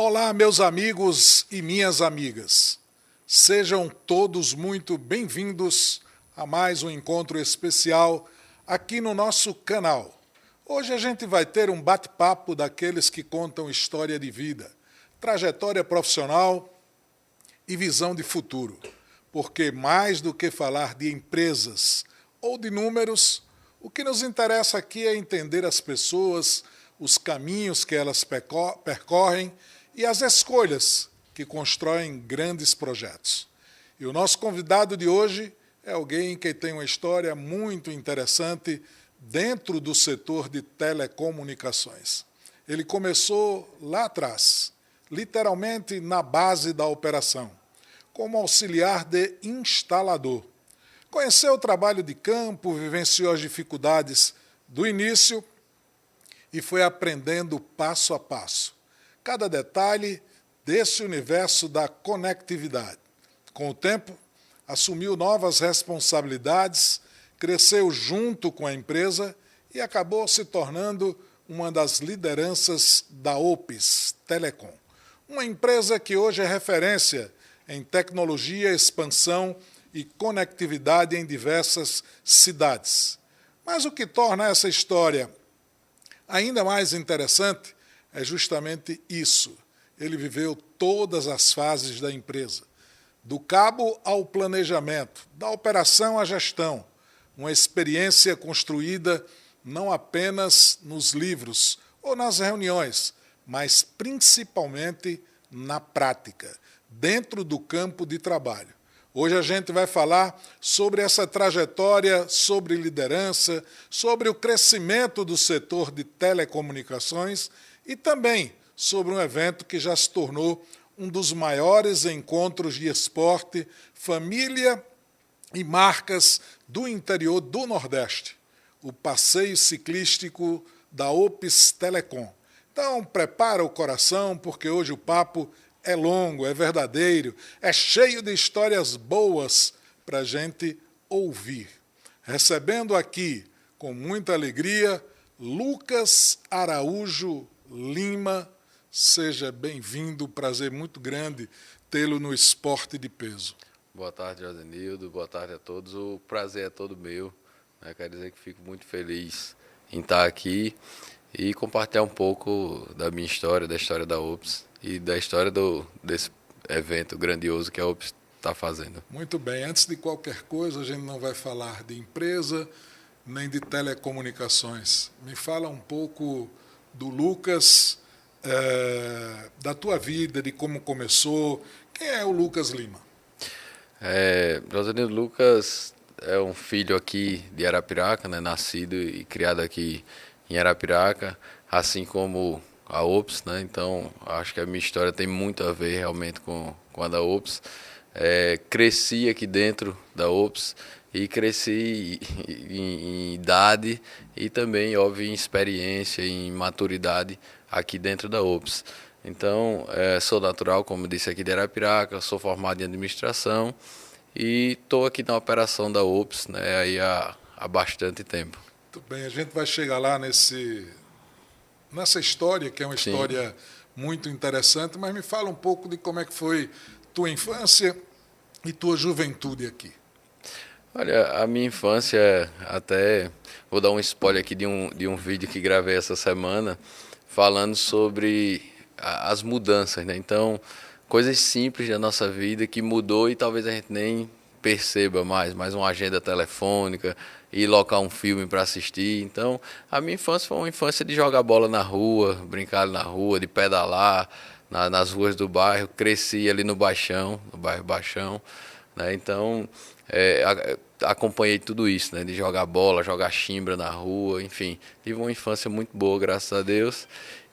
Olá, meus amigos e minhas amigas. Sejam todos muito bem-vindos a mais um encontro especial aqui no nosso canal. Hoje a gente vai ter um bate-papo daqueles que contam história de vida, trajetória profissional e visão de futuro. Porque mais do que falar de empresas ou de números, o que nos interessa aqui é entender as pessoas, os caminhos que elas percorrem e as escolhas que constroem grandes projetos. E o nosso convidado de hoje é alguém que tem uma história muito interessante dentro do setor de telecomunicações. Ele começou lá atrás, literalmente na base da operação, como auxiliar de instalador. Conheceu o trabalho de campo, vivenciou as dificuldades do início e foi aprendendo passo a passo cada detalhe desse universo da conectividade. Com o tempo, assumiu novas responsabilidades, cresceu junto com a empresa e acabou se tornando uma das lideranças da Opis Telecom, uma empresa que hoje é referência em tecnologia, expansão e conectividade em diversas cidades. Mas o que torna essa história ainda mais interessante é justamente isso. Ele viveu todas as fases da empresa, do cabo ao planejamento, da operação à gestão, uma experiência construída não apenas nos livros ou nas reuniões, mas principalmente na prática, dentro do campo de trabalho. Hoje a gente vai falar sobre essa trajetória, sobre liderança, sobre o crescimento do setor de telecomunicações e também sobre um evento que já se tornou um dos maiores encontros de esporte, família e marcas do interior do Nordeste, o passeio ciclístico da Opis Telecom. Então, prepara o coração, porque hoje o papo é longo, é verdadeiro, é cheio de histórias boas para a gente ouvir. Recebendo aqui, com muita alegria, Lucas Araújo Lima. Seja bem-vindo, prazer muito grande tê-lo no Esporte de Peso. Boa tarde, Josenildo, boa tarde a todos. O prazer é todo meu. Quero dizer que fico muito feliz em estar aqui e compartilhar um pouco da minha história, da história da Opis e da história desse evento grandioso que a Opis está fazendo. Muito bem, antes de qualquer coisa, a gente não vai falar de empresa nem de telecomunicações. Me fala um pouco do Lucas, da tua vida, de como começou. Quem é o Lucas Lima? Josenildo, Lucas é um filho aqui de Arapiraca, nascido e criado aqui em Arapiraca, assim como a Opis, Então, acho que a minha história tem muito a ver realmente com a da Opis. Cresci aqui dentro da Opis e cresci em idade e também, óbvio, em experiência, em maturidade aqui dentro da Opis. Então, sou natural, como disse, aqui de Arapiraca, sou formado em administração e estou aqui na operação da Opis aí há bastante tempo. Muito bem, a gente vai chegar lá nessa história, que é uma Sim. História muito interessante, mas me fala um pouco de como é que foi tua infância e tua juventude aqui. Olha, a minha infância, até vou dar um spoiler aqui de um vídeo que gravei essa semana, falando sobre as mudanças, Então, coisas simples da nossa vida que mudou e talvez a gente nem perceba mais uma agenda telefônica, ir locar um filme para assistir. Então, a minha infância foi uma infância de jogar bola na rua, brincar na rua, de pedalar nas ruas do bairro. Cresci ali no Baixão, no bairro Baixão, Então, acompanhei tudo isso, de jogar bola, jogar chimbra na rua, enfim. Tive uma infância muito boa, graças a Deus.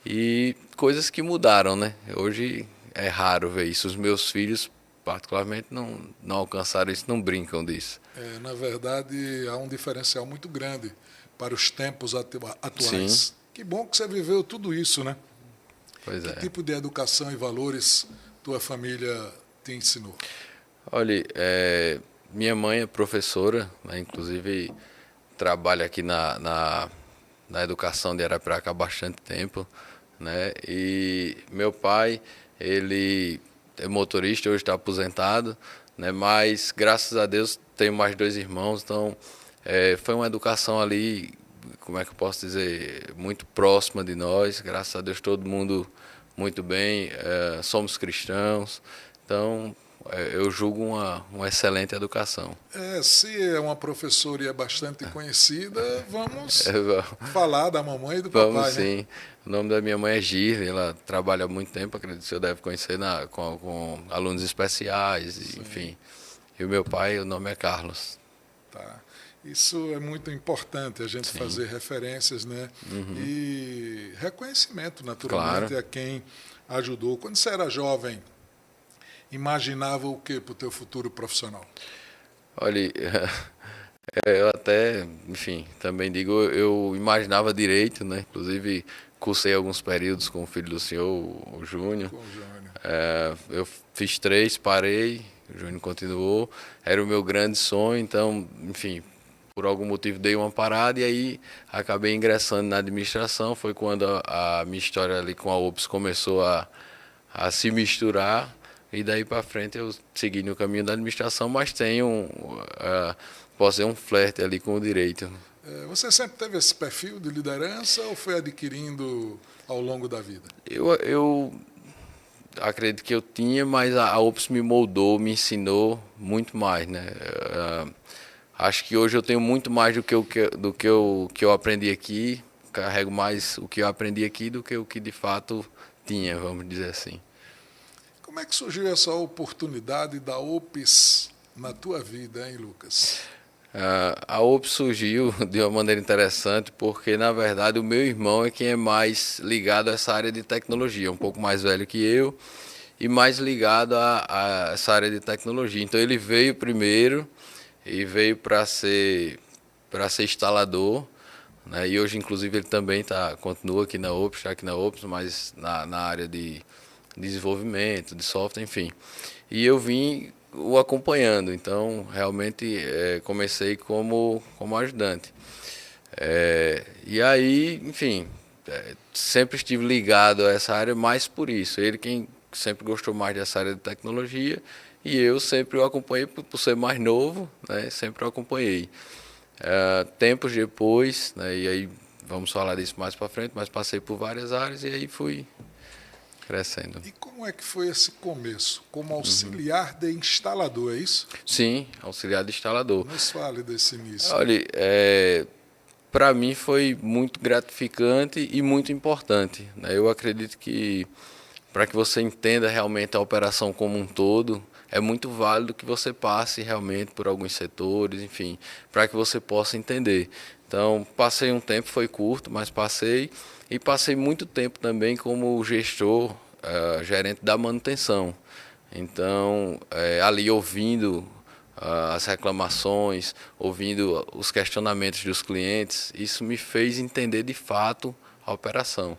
E coisas que mudaram, Hoje é raro ver isso. Os meus filhos, particularmente, não alcançaram isso, não brincam disso. Na verdade, há um diferencial muito grande para os tempos atuais. Sim. Que bom que você viveu tudo isso, Pois é. Que tipo de educação e valores tua família te ensinou? Olha, minha mãe é professora, inclusive trabalha aqui na educação de Arapiraca há bastante tempo. né? E meu pai, ele é motorista, hoje está aposentado, né? Mas graças a Deus tenho mais dois irmãos, então foi uma educação ali, como é que eu posso dizer, muito próxima de nós. Graças a Deus todo mundo muito bem, somos cristãos, então eu julgo uma excelente educação. Se é uma professora e é bastante conhecida, vamos É, falar da mamãe e do vamos papai, né? sim. O nome da minha mãe é Girle, ela trabalha há muito tempo, acredito que você deve conhecer com alunos especiais, enfim. E o meu pai, o nome é Carlos. Tá. Isso é muito importante, a gente Sim. fazer referências, né? E reconhecimento, naturalmente, Claro. a quem ajudou. Quando você era jovem, imaginava o que para o teu futuro profissional? Olha, eu até, enfim, também digo, eu imaginava direito, né? Inclusive, cursei alguns períodos com o filho do senhor, o Júnior. Com o Júnior. Eu fiz 3, parei, o Júnior continuou. Era o meu grande sonho, então, enfim, por algum motivo dei uma parada e aí acabei ingressando na administração. Foi quando a minha história ali com a OPS começou a se misturar. E daí para frente eu segui no caminho da administração, mas tenho, posso dizer, um flerte ali com o direito. Você sempre teve esse perfil de liderança ou foi adquirindo ao longo da vida? Eu acredito que eu tinha, mas a OPS me moldou, me ensinou muito mais, né? Acho que hoje eu tenho muito mais do que eu aprendi aqui, carrego mais o que eu aprendi aqui do que o que de fato tinha, vamos dizer assim. Como é que surgiu essa oportunidade da OPS na tua vida, hein, Lucas? A OPS surgiu de uma maneira interessante porque, na verdade, o meu irmão é quem é mais ligado a essa área de tecnologia, um pouco mais velho que eu e mais ligado a essa área de tecnologia. Então ele veio primeiro e veio para ser instalador, né? E hoje, inclusive, ele também continua aqui na OPS, está aqui na OPS, mas na área de desenvolvimento, de software, enfim. E eu vim o acompanhando, então realmente comecei como ajudante. E aí, enfim, sempre estive ligado a essa área mais por isso. Ele quem sempre gostou mais dessa área de tecnologia e eu sempre o acompanhei por ser mais novo, né? Sempre o acompanhei. Tempos depois, né? E aí vamos falar disso mais para frente, mas passei por várias áreas e aí fui crescendo. E como é que foi esse começo? Como auxiliar de instalador, é isso? Sim, auxiliar de instalador. Nos fale desse início. Olha, para mim foi muito gratificante e muito importante, né? Eu acredito que para que você entenda realmente a operação como um todo, é muito válido que você passe realmente por alguns setores, enfim, para que você possa entender. Então, passei um tempo, foi curto, mas passei, e passei muito tempo também como gestor, gerente da manutenção. Então, ali ouvindo as reclamações, ouvindo os questionamentos dos clientes, isso me fez entender de fato a operação.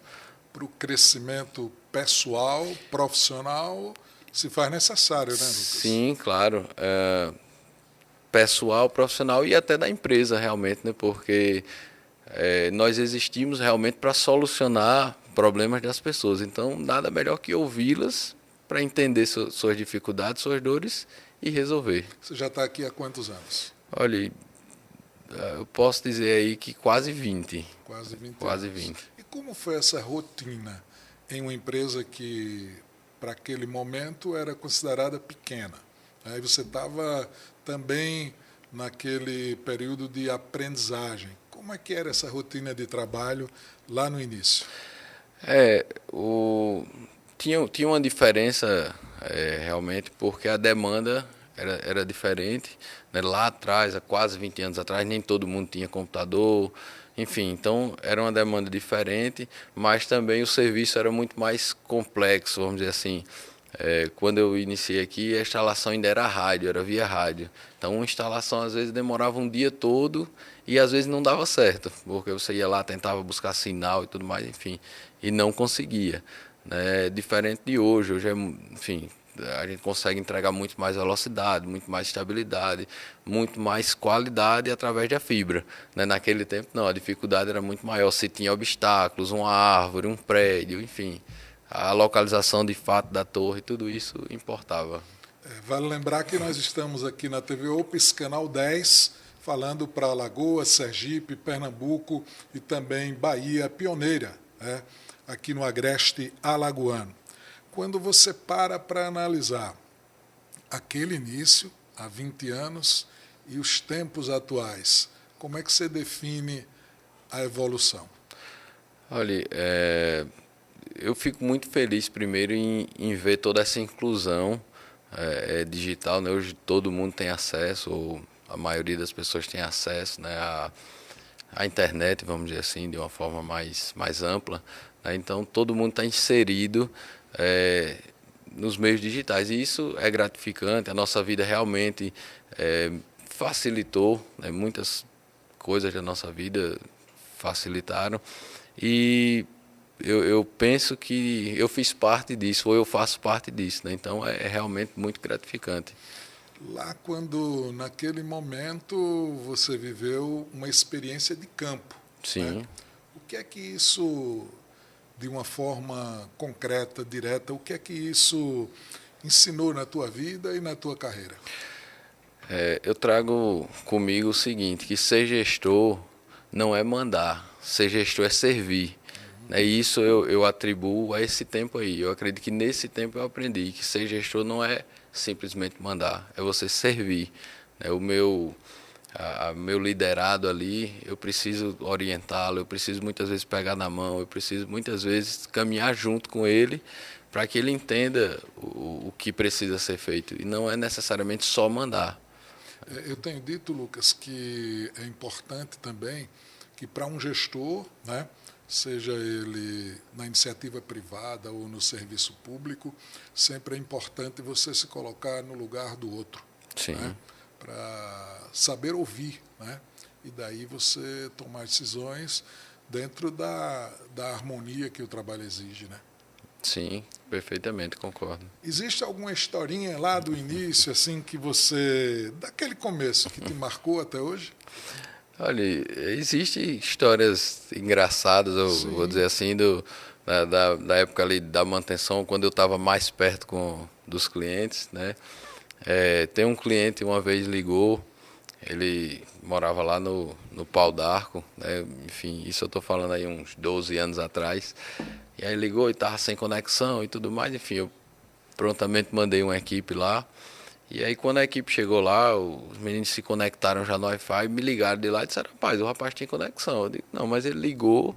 Para o crescimento pessoal, profissional, se faz necessário, né, Lucas? Sim, claro. Pessoal, profissional e até da empresa realmente, né? Porque nós existimos realmente para solucionar problemas das pessoas. Então, nada melhor que ouvi-las para entender suas dificuldades, suas dores e resolver. Você já está aqui há quantos anos? Olha, eu posso dizer aí que quase 20. Quase 20 Quase anos. 20. E como foi essa rotina em uma empresa que, para aquele momento, era considerada pequena? Aí você estava também naquele período de aprendizagem. Como é que era essa rotina de trabalho lá no início? Tinha uma diferença realmente, porque a demanda era diferente, né? Lá atrás, há quase 20 anos atrás, nem todo mundo tinha computador, enfim, então era uma demanda diferente, mas também o serviço era muito mais complexo, vamos dizer assim. Quando eu iniciei aqui, a instalação ainda era rádio, era via rádio. Então, uma instalação às vezes demorava um dia todo e às vezes não dava certo, porque você ia lá, tentava buscar sinal e tudo mais, enfim, e não conseguia. Diferente de hoje, enfim, a gente consegue entregar muito mais velocidade, muito mais estabilidade, muito mais qualidade através da fibra, né? Naquele tempo, não, a dificuldade era muito maior se tinha obstáculos, uma árvore, um prédio, enfim, a localização de fato da torre, tudo isso importava. Vale lembrar que nós estamos aqui na TV Opes, Canal 10, falando para Alagoas, Sergipe, Pernambuco e também Bahia pioneira, né? Aqui no Agreste Alagoano. Quando você para analisar aquele início, há 20 anos, e os tempos atuais, como é que você define a evolução? Olha, eu fico muito feliz primeiro em ver toda essa inclusão digital, né? Hoje todo mundo tem acesso, ou a maioria das pessoas tem acesso, né, à internet, vamos dizer assim, de uma forma mais ampla, né? Então todo mundo está inserido nos meios digitais, e isso é gratificante. A nossa vida realmente facilitou, né? Muitas coisas da nossa vida facilitaram, e eu penso que eu fiz parte disso, ou eu faço parte disso, né? Então é realmente muito gratificante. Lá quando, naquele momento, você viveu uma experiência de campo, Sim. né? O que é que isso, de uma forma concreta, direta, o que é que isso ensinou na tua vida e na tua carreira? Eu trago comigo o seguinte, que ser gestor não é mandar, ser gestor é servir. E isso eu atribuo a esse tempo aí. Eu acredito que nesse tempo eu aprendi que ser gestor não é simplesmente mandar, é você servir. O meu liderado ali, eu preciso orientá-lo, eu preciso muitas vezes pegar na mão, eu preciso muitas vezes caminhar junto com ele para que ele entenda o que precisa ser feito. E não é necessariamente só mandar. Eu tenho dito, Lucas, que é importante também que para um gestor, né, seja ele na iniciativa privada ou no serviço público, sempre é importante você se colocar no lugar do outro. Sim. Né, para saber ouvir, né, e daí você tomar decisões dentro da harmonia que o trabalho exige, né? Sim, perfeitamente, concordo. Existe alguma historinha lá do início, assim, que você, daquele começo, que te marcou até hoje? Olha, existem histórias engraçadas, eu vou dizer assim, da época ali da manutenção, quando eu estava mais perto dos clientes, né? Tem um cliente uma vez ligou, ele morava lá no Pau d'Arco, né? Enfim, isso eu estou falando aí uns 12 anos atrás. E aí ligou e estava sem conexão e tudo mais, enfim, eu prontamente mandei uma equipe lá. E aí quando a equipe chegou lá, os meninos se conectaram já no Wi-Fi, me ligaram de lá e disseram, rapaz, o rapaz tinha conexão. Eu digo, não, mas ele ligou,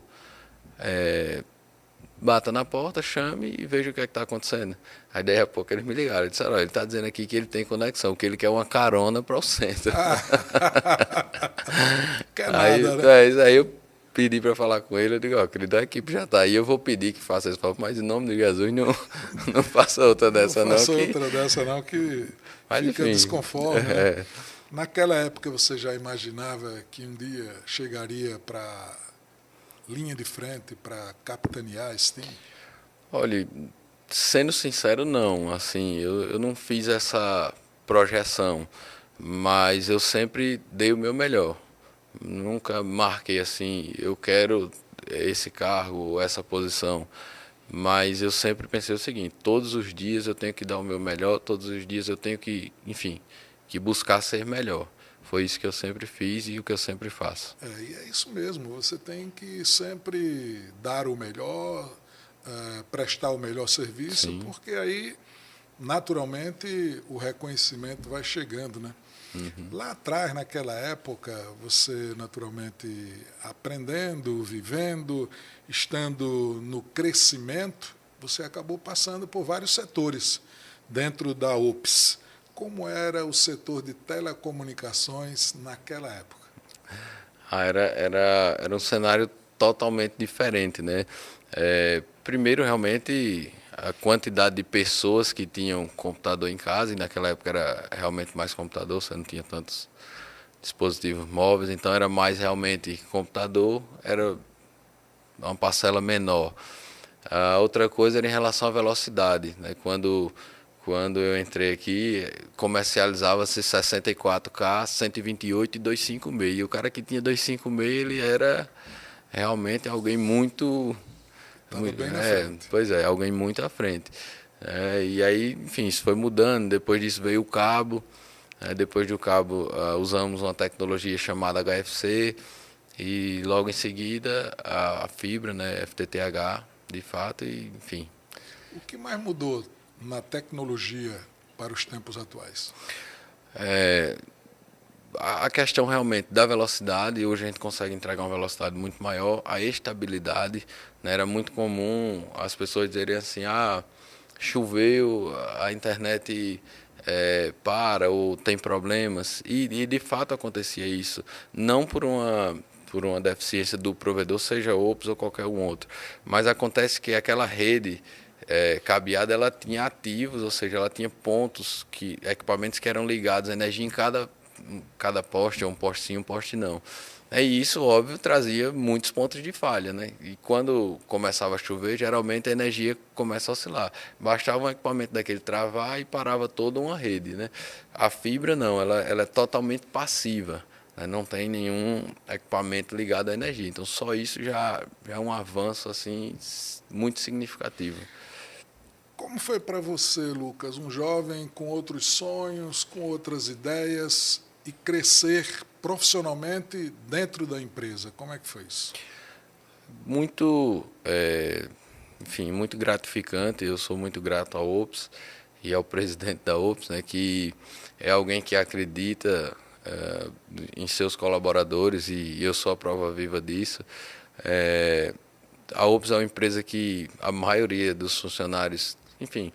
bata na porta, chame e veja o que é que está acontecendo. Aí daí a pouco eles me ligaram, disseram, ele está dizendo aqui que ele tem conexão, que ele quer uma carona para o centro. Quer Aí, nada, né? isso aí eu pedi para falar com ele, eu digo, ó, querido, a equipe já está aí, eu vou pedir que faça esse papo, mas em nome de Jesus não faça outra dessa não. Não faça outra dessa não, que mas, fica enfim, desconforme, né? Naquela época você já imaginava que um dia chegaria para linha de frente, para capitanear esse time? Olha, sendo sincero, não. Assim, eu não fiz essa projeção, mas eu sempre dei o meu melhor. Nunca marquei assim, eu quero esse cargo ou essa posição. Mas eu sempre pensei o seguinte, todos os dias eu tenho que dar o meu melhor, todos os dias eu tenho que, enfim, que buscar ser melhor. Foi isso que eu sempre fiz e o que eu sempre faço. E é isso mesmo, você tem que sempre dar o melhor, prestar o melhor serviço, Sim. porque aí, naturalmente, o reconhecimento vai chegando, né? Uhum. Lá atrás, naquela época, você naturalmente aprendendo, vivendo, estando no crescimento, você acabou passando por vários setores dentro da OPS. Como era o setor de telecomunicações naquela época? Era um cenário totalmente diferente, né? Primeiro, realmente, a quantidade de pessoas que tinham computador em casa, e naquela época era realmente mais computador, você não tinha tantos dispositivos móveis, então era mais realmente computador, era uma parcela menor. A outra coisa era em relação à velocidade, né? Quando Quando eu entrei aqui, comercializava-se 64K, 128 e 256. E o cara que tinha 256, ele era realmente alguém muito... Estava bem na frente. Pois é, alguém muito à frente. E aí, enfim, isso foi mudando. Depois disso veio o cabo. Depois do cabo, usamos uma tecnologia chamada HFC. E logo em seguida, a fibra, né, FTTH, de fato, e enfim. O que mais mudou na tecnologia para os tempos atuais? A questão realmente da velocidade, hoje a gente consegue entregar uma velocidade muito maior, a estabilidade, né, era muito comum as pessoas dizerem assim, choveu, a internet para ou tem problemas, e de fato acontecia isso, não por uma deficiência do provedor, seja Opus ou qualquer um outro, mas acontece que aquela rede cabeada, ela tinha ativos, ou seja, ela tinha pontos, equipamentos que eram ligados à energia em cada poste, um poste sim, um poste não. E isso, óbvio, trazia muitos pontos de falha, né? E quando começava a chover, geralmente a energia começa a oscilar. Bastava um equipamento daquele travar e parava toda uma rede, né? A fibra não, ela é totalmente passiva, né? Não tem nenhum equipamento ligado à energia. Então só isso já é um avanço assim muito significativo. Como foi para você, Lucas, um jovem com outros sonhos, com outras ideias e crescer profissionalmente dentro da empresa? Como é que foi isso? Muito, enfim, muito gratificante. Eu sou muito grato ao Opus e ao presidente da Opus, né, que é alguém que acredita em seus colaboradores e eu sou a prova viva disso. A Opus é uma empresa que a maioria dos funcionários, enfim,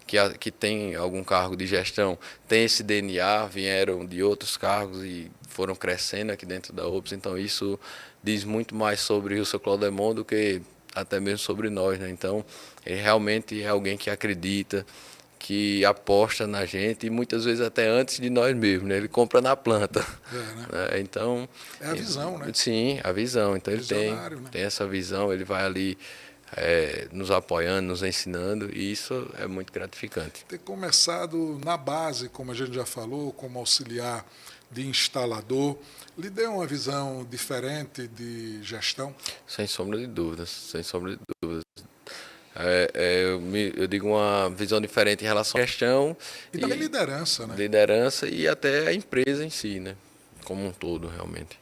que tem algum cargo de gestão, tem esse DNA, vieram de outros cargos e foram crescendo aqui dentro da Opus, então isso diz muito mais sobre o seu Claudemont do que até mesmo sobre nós, né? Então, ele realmente é alguém que acredita, que aposta na gente e muitas vezes até antes de nós mesmos, né? Ele compra na planta. Né? Então, é a visão, né? Sim, a visão. Então ele né? tem essa visão, ele vai ali nos apoiando, nos ensinando, e isso é muito gratificante. Ter começado na base, como a gente já falou, como auxiliar de instalador, lhe deu uma visão diferente de gestão? Sem sombra de dúvidas, sem sombra de dúvidas. Eu digo uma visão diferente em relação à gestão. E também liderança, né? Liderança e até a empresa em si, né? Como um todo, realmente.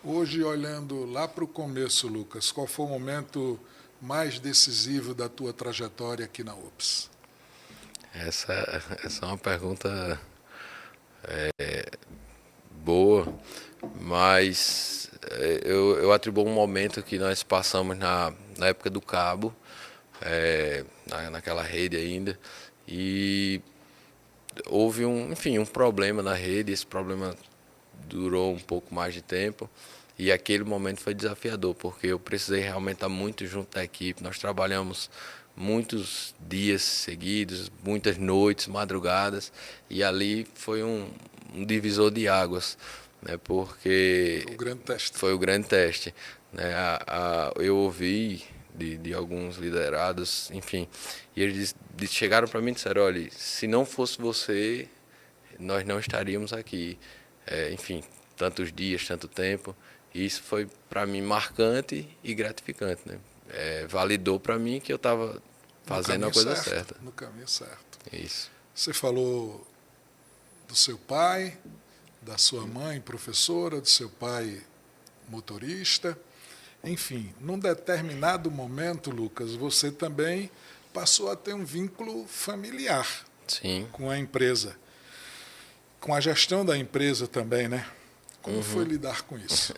Hoje, olhando lá para o começo, Lucas, qual foi o momento mais decisivo da tua trajetória aqui na Opus? Essa é uma pergunta boa, mas eu atribuo um momento que nós passamos na época do cabo, naquela rede ainda, e houve um problema na rede. Esse problema durou um pouco mais de tempo e aquele momento foi desafiador, porque eu precisei realmente estar muito junto da equipe. Nós trabalhamos muitos dias seguidos, muitas noites, madrugadas, e ali foi um divisor de águas, né? Porque foi o grande teste, né? Eu ouvi de alguns liderados, enfim, e eles chegaram para mim e disseram: olha, se não fosse você, nós não estaríamos aqui. Enfim, tantos dias, tanto tempo. E isso foi para mim marcante e gratificante, né? Validou para mim que eu estava fazendo a coisa certa. No caminho certo. Isso. Você falou do seu pai, da sua mãe professora, do seu pai motorista. Enfim, num determinado momento, Lucas, você também passou a ter um vínculo familiar. Sim. Com a empresa. Com a gestão da empresa também, né? Como foi lidar com isso?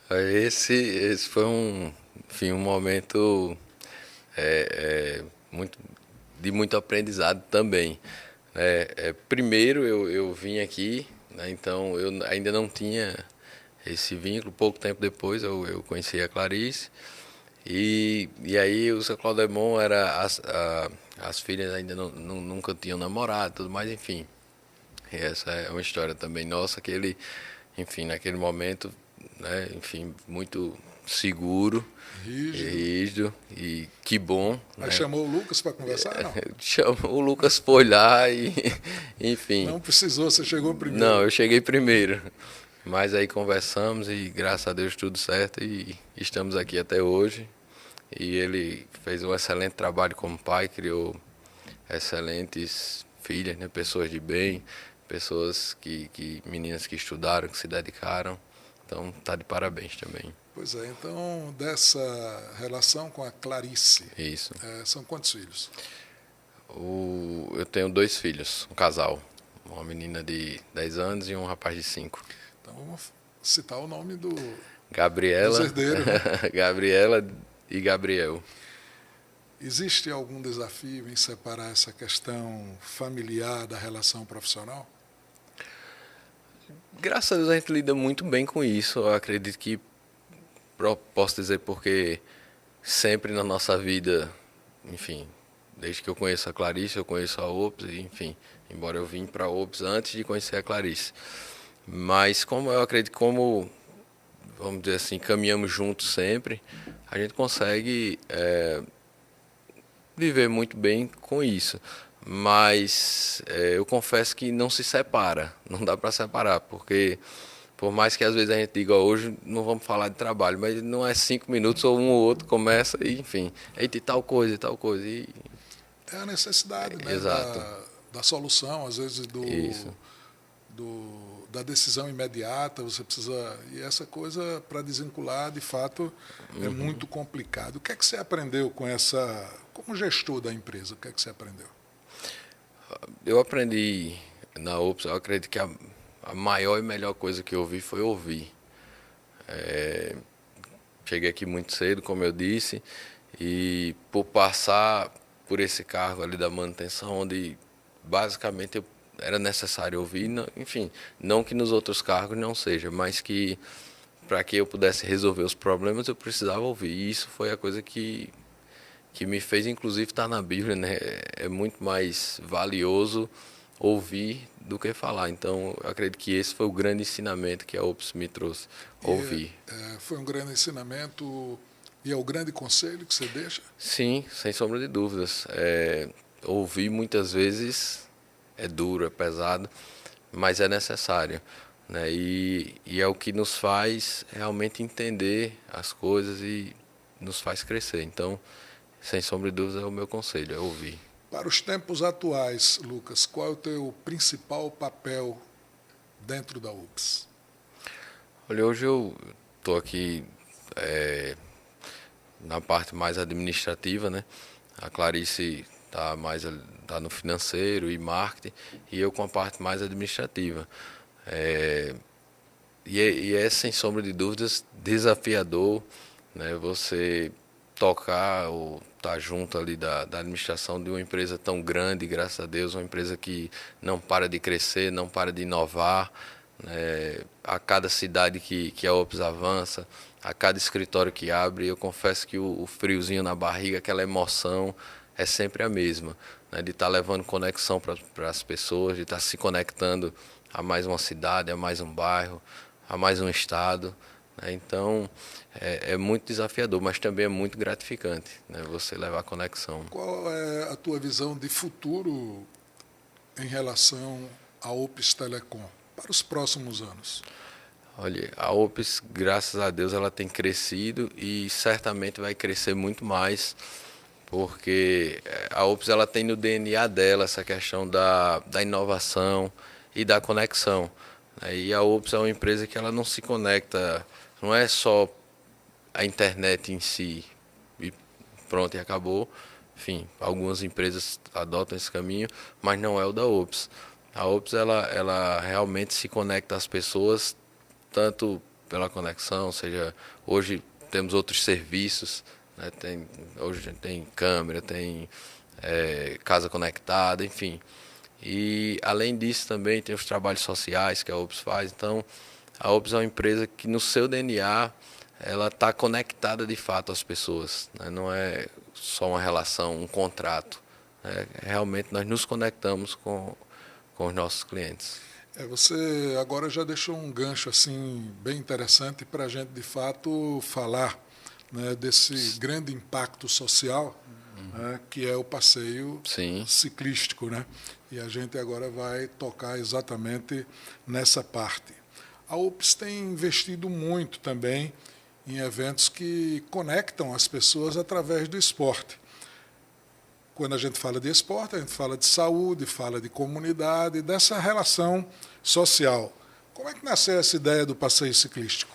Esse foi um momento de muito aprendizado também. Primeiro eu vim aqui, né, então eu ainda não tinha esse vínculo. Pouco tempo depois eu conheci a Clarice. E aí o seu Claudemont as filhas ainda nunca tinham namorado, tudo mais, enfim. E essa é uma história também nossa, que ele, enfim, naquele momento, né, enfim, muito seguro, Rígido. rígido, e que bom. Aí Né? chamou o Lucas para conversar, não? O Lucas foi lá e, enfim. Não precisou, você chegou primeiro. Não, eu cheguei primeiro. Mas aí conversamos e graças a Deus tudo certo e estamos aqui até hoje. E ele fez um excelente trabalho como pai, criou excelentes filhas, né? Pessoas de bem, pessoas meninas que estudaram, que se dedicaram. Então tá de parabéns também. Pois é, então dessa relação com a Clarice, Isso. São quantos filhos? Eu tenho 2 filhos, um casal. Uma menina de 10 anos e um rapaz de 5. Então vamos citar o nome dos Gabriela, herdeiros, né? Gabriela e Gabriel. Existe algum desafio em separar essa questão familiar da relação profissional? Graças a Deus a gente lida muito bem com isso. Eu acredito que posso dizer porque sempre na nossa vida, enfim, desde que eu conheço a Clarice, eu conheço a Ops, enfim, embora eu vim para a Ops antes de conhecer a Clarice. Mas como eu acredito, como, vamos dizer assim, caminhamos juntos sempre, a gente consegue viver muito bem com isso. Mas eu confesso que não se separa, não dá para separar, porque por mais que às vezes a gente diga, hoje não vamos falar de trabalho, mas não é 5 minutos ou um ou outro começa e, enfim, eita, e tal coisa, e tal coisa. E... É a necessidade, né, Exato. da solução, às vezes Isso. da decisão imediata, você precisa... E essa coisa, para desvincular, de fato, é muito complicado. O que é que você aprendeu com essa... Como gestor da empresa, o que é que você aprendeu? Eu aprendi na Ops, eu acredito que a maior e melhor coisa que eu vi foi ouvir. Cheguei aqui muito cedo, como eu disse, e por passar por esse cargo ali da manutenção, onde basicamente era necessário ouvir, enfim, não que nos outros cargos não seja, mas que para que eu pudesse resolver os problemas eu precisava ouvir. E isso foi a coisa que me fez, inclusive, estar na Bíblia, né? É muito mais valioso ouvir do que falar. Então, eu acredito que esse foi o grande ensinamento que a Ops me trouxe, ouvir. Foi um grande ensinamento e é o grande conselho que você deixa? Sim, sem sombra de dúvidas. Ouvir muitas vezes é duro, é pesado, mas é necessário. Né? E é o que nos faz realmente entender as coisas e nos faz crescer. Então, sem sombra de dúvidas, é o meu conselho, é ouvir. Para os tempos atuais, Lucas, qual é o teu principal papel dentro da UPS? Olha, hoje eu estou aqui na parte mais administrativa, né? A Clarice tá no financeiro e marketing e eu com a parte mais administrativa. E é sem sombra de dúvidas desafiador, né? Você tocar ou estar junto ali da administração de uma empresa tão grande, graças a Deus, uma empresa que não para de crescer, não para de inovar, né? A cada cidade que a Ops avança, a cada escritório que abre, eu confesso que o friozinho na barriga, aquela emoção é sempre a mesma, né? De estar levando conexão para as pessoas, de estar se conectando a mais uma cidade, a mais um bairro, a mais um estado. Então, é muito desafiador, mas também é muito gratificante, né, você levar a conexão. Qual é a tua visão de futuro em relação à Ops Telecom para os próximos anos? Olha, a Ops, graças a Deus, ela tem crescido e certamente vai crescer muito mais, porque a Ops ela tem no DNA dela essa questão da inovação e da conexão. E a Ops é uma empresa que ela não se conecta, não é só a internet em si e pronto, e acabou. Enfim, algumas empresas adotam esse caminho, mas não é o da Ops. A Ops ela realmente se conecta às pessoas, tanto pela conexão, seja, hoje temos outros serviços, né? Hoje tem câmera, tem casa conectada, enfim. E além disso também tem os trabalhos sociais que a Ops faz. Então a Ops é uma empresa que no seu DNA ela está conectada de fato às pessoas, né? Não é só uma relação, um contrato. Realmente nós nos conectamos com os nossos clientes. Você agora já deixou um gancho assim bem interessante para a gente de fato falar, né, desse grande impacto social, né, que é o passeio Sim, ciclístico, né? E a gente agora vai tocar exatamente nessa parte. A UPS tem investido muito também em eventos que conectam as pessoas através do esporte. Quando a gente fala de esporte, a gente fala de saúde, fala de comunidade, dessa relação social. Como é que nasceu essa ideia do passeio ciclístico?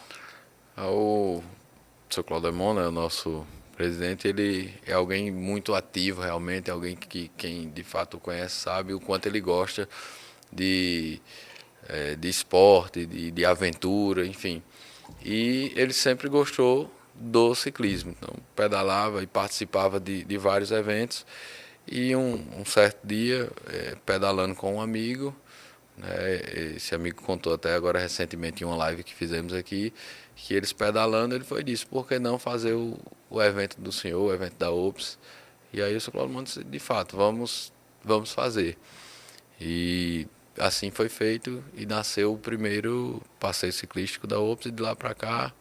o seu Claudemon, né, o nosso presidente, ele é alguém muito ativo realmente, é alguém que quem de fato o conhece sabe o quanto ele gosta de, de esporte, de aventura, enfim. E ele sempre gostou do ciclismo, então pedalava e participava de vários eventos. E um certo dia, pedalando com um amigo, né, esse amigo contou até agora recentemente em uma live que fizemos aqui, que eles pedalando, ele foi disso, por que não fazer o evento do senhor, o evento da OPS? E aí o seu Claudio disse, de fato, vamos fazer. E assim foi feito e nasceu o primeiro passeio ciclístico da OPS e de lá para cá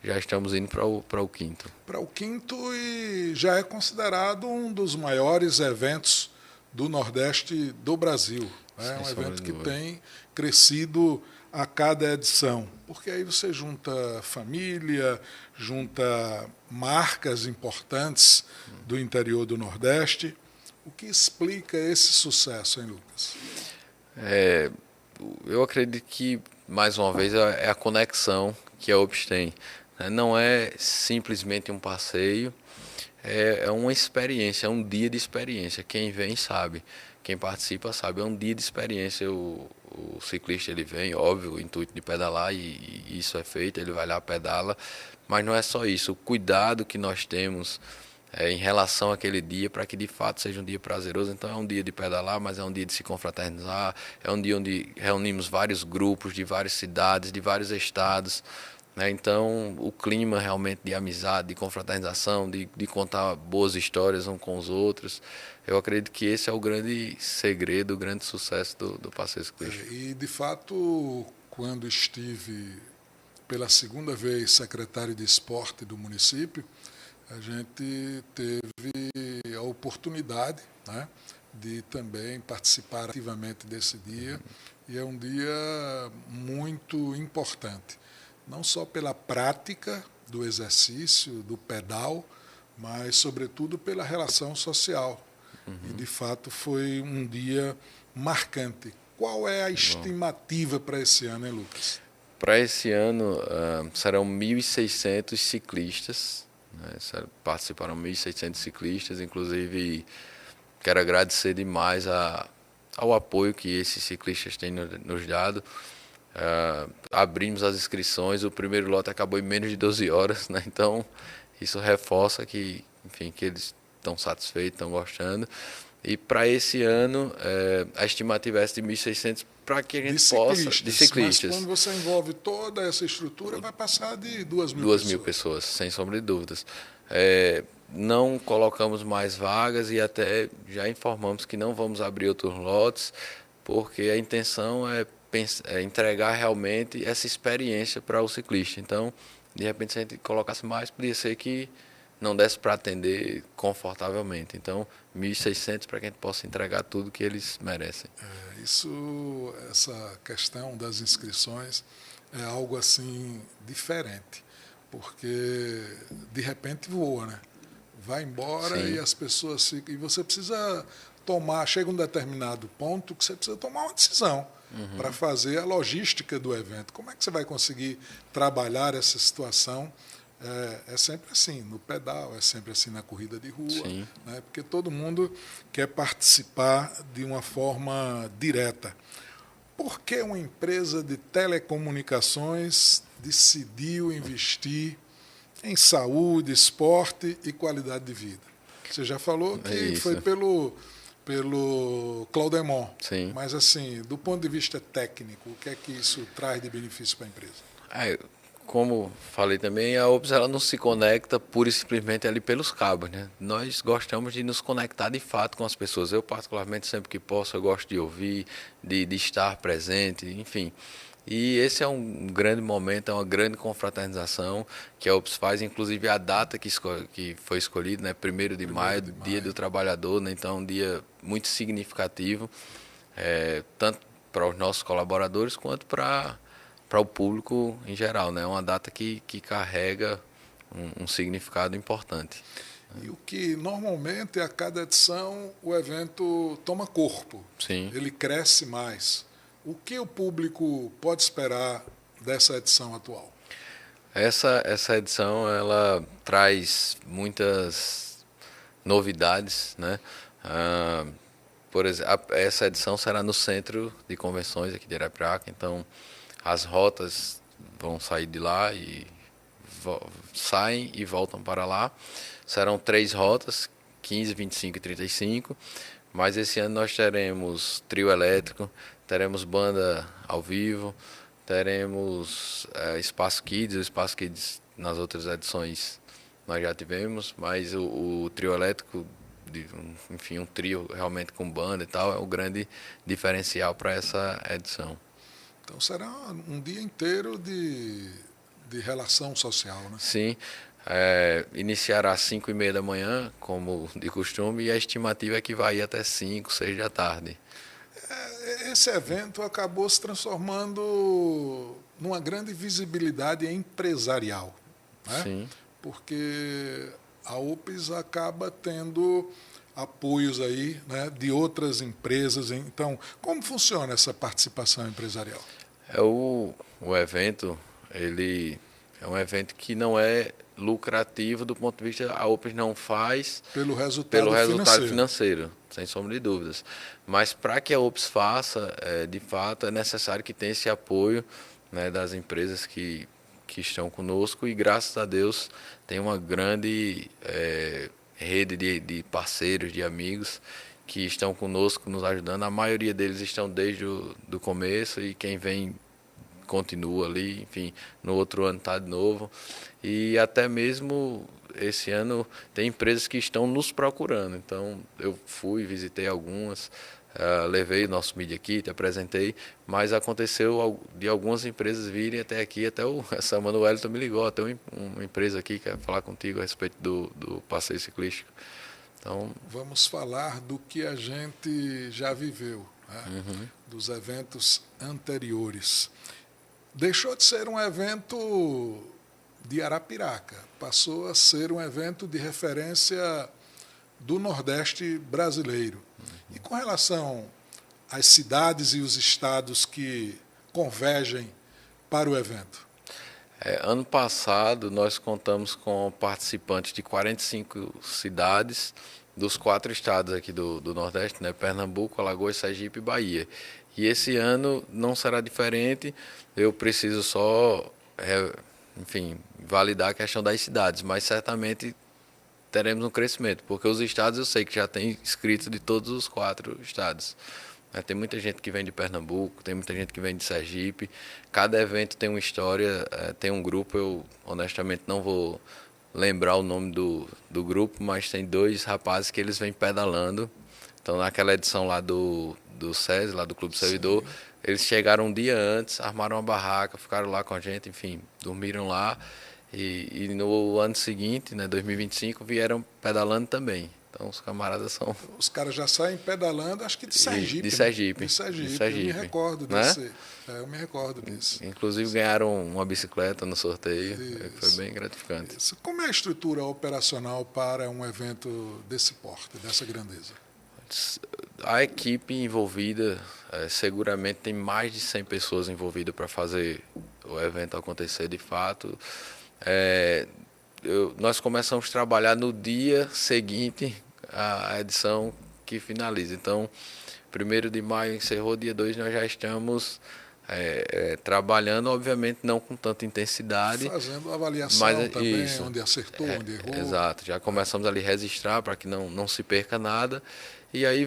já estamos indo para o quinto. Para o quinto e já é considerado um dos maiores eventos do Nordeste do Brasil. É Sem um sombra evento de que dúvida. tem crescido a cada edição, porque aí você junta família, junta marcas importantes do interior do Nordeste. O que explica esse sucesso, hein, Lucas? É, eu acredito que, mais uma vez, é a conexão que a OPS tem. Né? Não é simplesmente um passeio, é uma experiência, é um dia de experiência. Quem vem sabe, quem participa sabe, é um dia de experiência. O ciclista ele vem, óbvio, o intuito de pedalar e isso é feito, ele vai lá, pedala, mas não é só isso, o cuidado que nós temos em relação àquele dia para que de fato seja um dia prazeroso. Então é um dia de pedalar, mas é um dia de se confraternizar, é um dia onde reunimos vários grupos de várias cidades, de vários estados, né? Então o clima realmente de amizade, de confraternização, de contar boas histórias uns com os outros, eu acredito que esse é o grande segredo, o grande sucesso do passeio ciclístico. E, de fato, quando estive pela segunda vez secretário de esporte do município, a gente teve a oportunidade, né, de também participar ativamente desse dia. E é um dia muito importante, não só pela prática do exercício, do pedal, mas, sobretudo, pela relação social. E, de fato, foi um dia marcante. Qual é a Bom, estimativa para esse ano, hein, Lucas? para esse ano serão 1.600 ciclistas, né? Participaram 1.600 ciclistas, inclusive quero agradecer demais ao apoio que esses ciclistas têm nos dado. Abrimos as inscrições, o primeiro lote acabou em menos de 12 horas, né? Então isso reforça que, enfim, que eles estão satisfeitos, estão gostando. E para esse ano, a estimativa é essa de 1.600 para que a De gente possa, de ciclistas, mas quando ciclistas, você envolve toda essa estrutura, vai passar de 2.000 2.000 pessoas. pessoas, sem sombra de dúvidas. Não colocamos mais vagas e até já informamos que não vamos abrir outros lotes, porque a intenção é entregar realmente essa experiência para o ciclista. Então, de repente, se a gente colocasse mais, podia ser que não desse para atender confortavelmente. Então, 1.600 para que a gente possa entregar tudo que eles merecem. Essa questão das inscrições é algo assim diferente, porque de repente voa, né? Vai embora e Sim, as pessoas ficam. E você precisa tomar, chega um determinado ponto que você precisa tomar uma decisão para fazer a logística do evento. Como é que você vai conseguir trabalhar essa situação? É sempre assim no pedal, é sempre assim na corrida de rua, sim. né? Porque todo mundo quer participar de uma forma direta. Por que uma empresa de telecomunicações decidiu investir em saúde, esporte e qualidade de vida? Você já falou É que foi isso. pelo Claudemont, Sim. mas assim, do ponto de vista técnico, o que é que isso traz de benefício para a empresa? É, como falei também, a OPS ela não se conecta pura e simplesmente ali pelos cabos, né? Nós gostamos de nos conectar de fato com as pessoas. Eu, particularmente, sempre que posso, eu gosto de ouvir, de estar presente, enfim. E esse é um grande momento, é uma grande confraternização que a OPS faz, inclusive a data que foi escolhida, né? 1º de maio, Dia do Trabalhador, né? Então, um dia muito significativo, tanto para os nossos colaboradores quanto para o público em geral, né? É uma data que carrega um significado importante. E o que normalmente a cada edição o evento toma corpo, Sim. ele cresce mais. O que o público pode esperar dessa edição atual? Essa edição ela traz muitas novidades, né? Por exemplo, essa edição será no Centro de Convenções aqui de Arapiraca, então as rotas vão sair de lá e saem e voltam para lá. Serão 3 rotas, 15, 25 e 35, mas esse ano nós teremos trio elétrico, teremos banda ao vivo, teremos Espaço Kids. O Espaço Kids nas outras edições nós já tivemos, mas o trio elétrico, enfim, um trio realmente com banda e tal, é o grande diferencial para essa edição. Então será um dia inteiro de relação social, né? Sim, iniciará às 5h30 da manhã, como de costume, e a estimativa é que vai ir até 5, 6 da tarde. Esse evento acabou se transformando numa grande visibilidade empresarial, né? Sim. Porque a OPS acaba tendo apoios aí, né, de outras empresas. Então, como funciona essa participação empresarial? O evento, ele é um evento que não é lucrativo do ponto de vista, a OPS não faz pelo resultado financeiro, sem sombra de dúvidas. Mas para que a OPS faça, de fato, é necessário que tenha esse apoio, né, das empresas que estão conosco, e graças a Deus tem uma grande rede de parceiros, de amigos que estão conosco, nos ajudando. A maioria deles estão desde o do começo, e quem vem continua ali, enfim, no outro ano está de novo. E até mesmo esse ano tem empresas que estão nos procurando. Então eu fui, visitei algumas, levei o nosso Media Kit, apresentei, mas aconteceu de algumas empresas virem até aqui, até essa Manuelito me ligou, até uma empresa aqui que quer falar contigo a respeito do passeio ciclístico. Então, vamos falar do que a gente já viveu, né? Dos eventos anteriores. Deixou de ser um evento de Arapiraca, passou a ser um evento de referência do Nordeste brasileiro. E com relação às cidades e os estados que convergem para o evento? Ano passado nós contamos com participantes de 45 cidades dos 4 estados aqui do Nordeste, né? Pernambuco, Alagoas, Sergipe e Bahia. E esse ano não será diferente. Eu preciso só, enfim, validar a questão das cidades, mas certamente teremos um crescimento, porque os estados eu sei que já tem inscritos de todos os 4 estados. Tem muita gente que vem de Pernambuco, tem muita gente que vem de Sergipe. Cada evento tem uma história, tem um grupo, eu honestamente não vou lembrar o nome do grupo, mas tem 2 rapazes que eles vêm pedalando. Então naquela edição lá do SESI, lá do Clube Servidor, eles chegaram um dia antes, armaram uma barraca, ficaram lá com a gente, enfim, dormiram lá. E no ano seguinte, né, 2025, vieram pedalando também. Então os camaradas são... Os caras já saem pedalando, acho que de Sergipe. De Sergipe. Né? De Sergipe. Eu me recordo disso. Eu me recordo disso. Inclusive ganharam uma bicicleta no sorteio. Foi bem gratificante. Isso. Como é a estrutura operacional para um evento desse porte, dessa grandeza? A equipe envolvida, seguramente tem mais de 100 pessoas envolvidas para fazer o evento acontecer de fato. Nós começamos a trabalhar no dia seguinte à edição que finaliza. Então, 1º de maio encerrou, dia 2 nós já estamos trabalhando, obviamente não com tanta intensidade. Fazendo avaliação mas, também, isso, onde acertou, onde errou. Exato, já começamos ali a registrar para que não se perca nada. E aí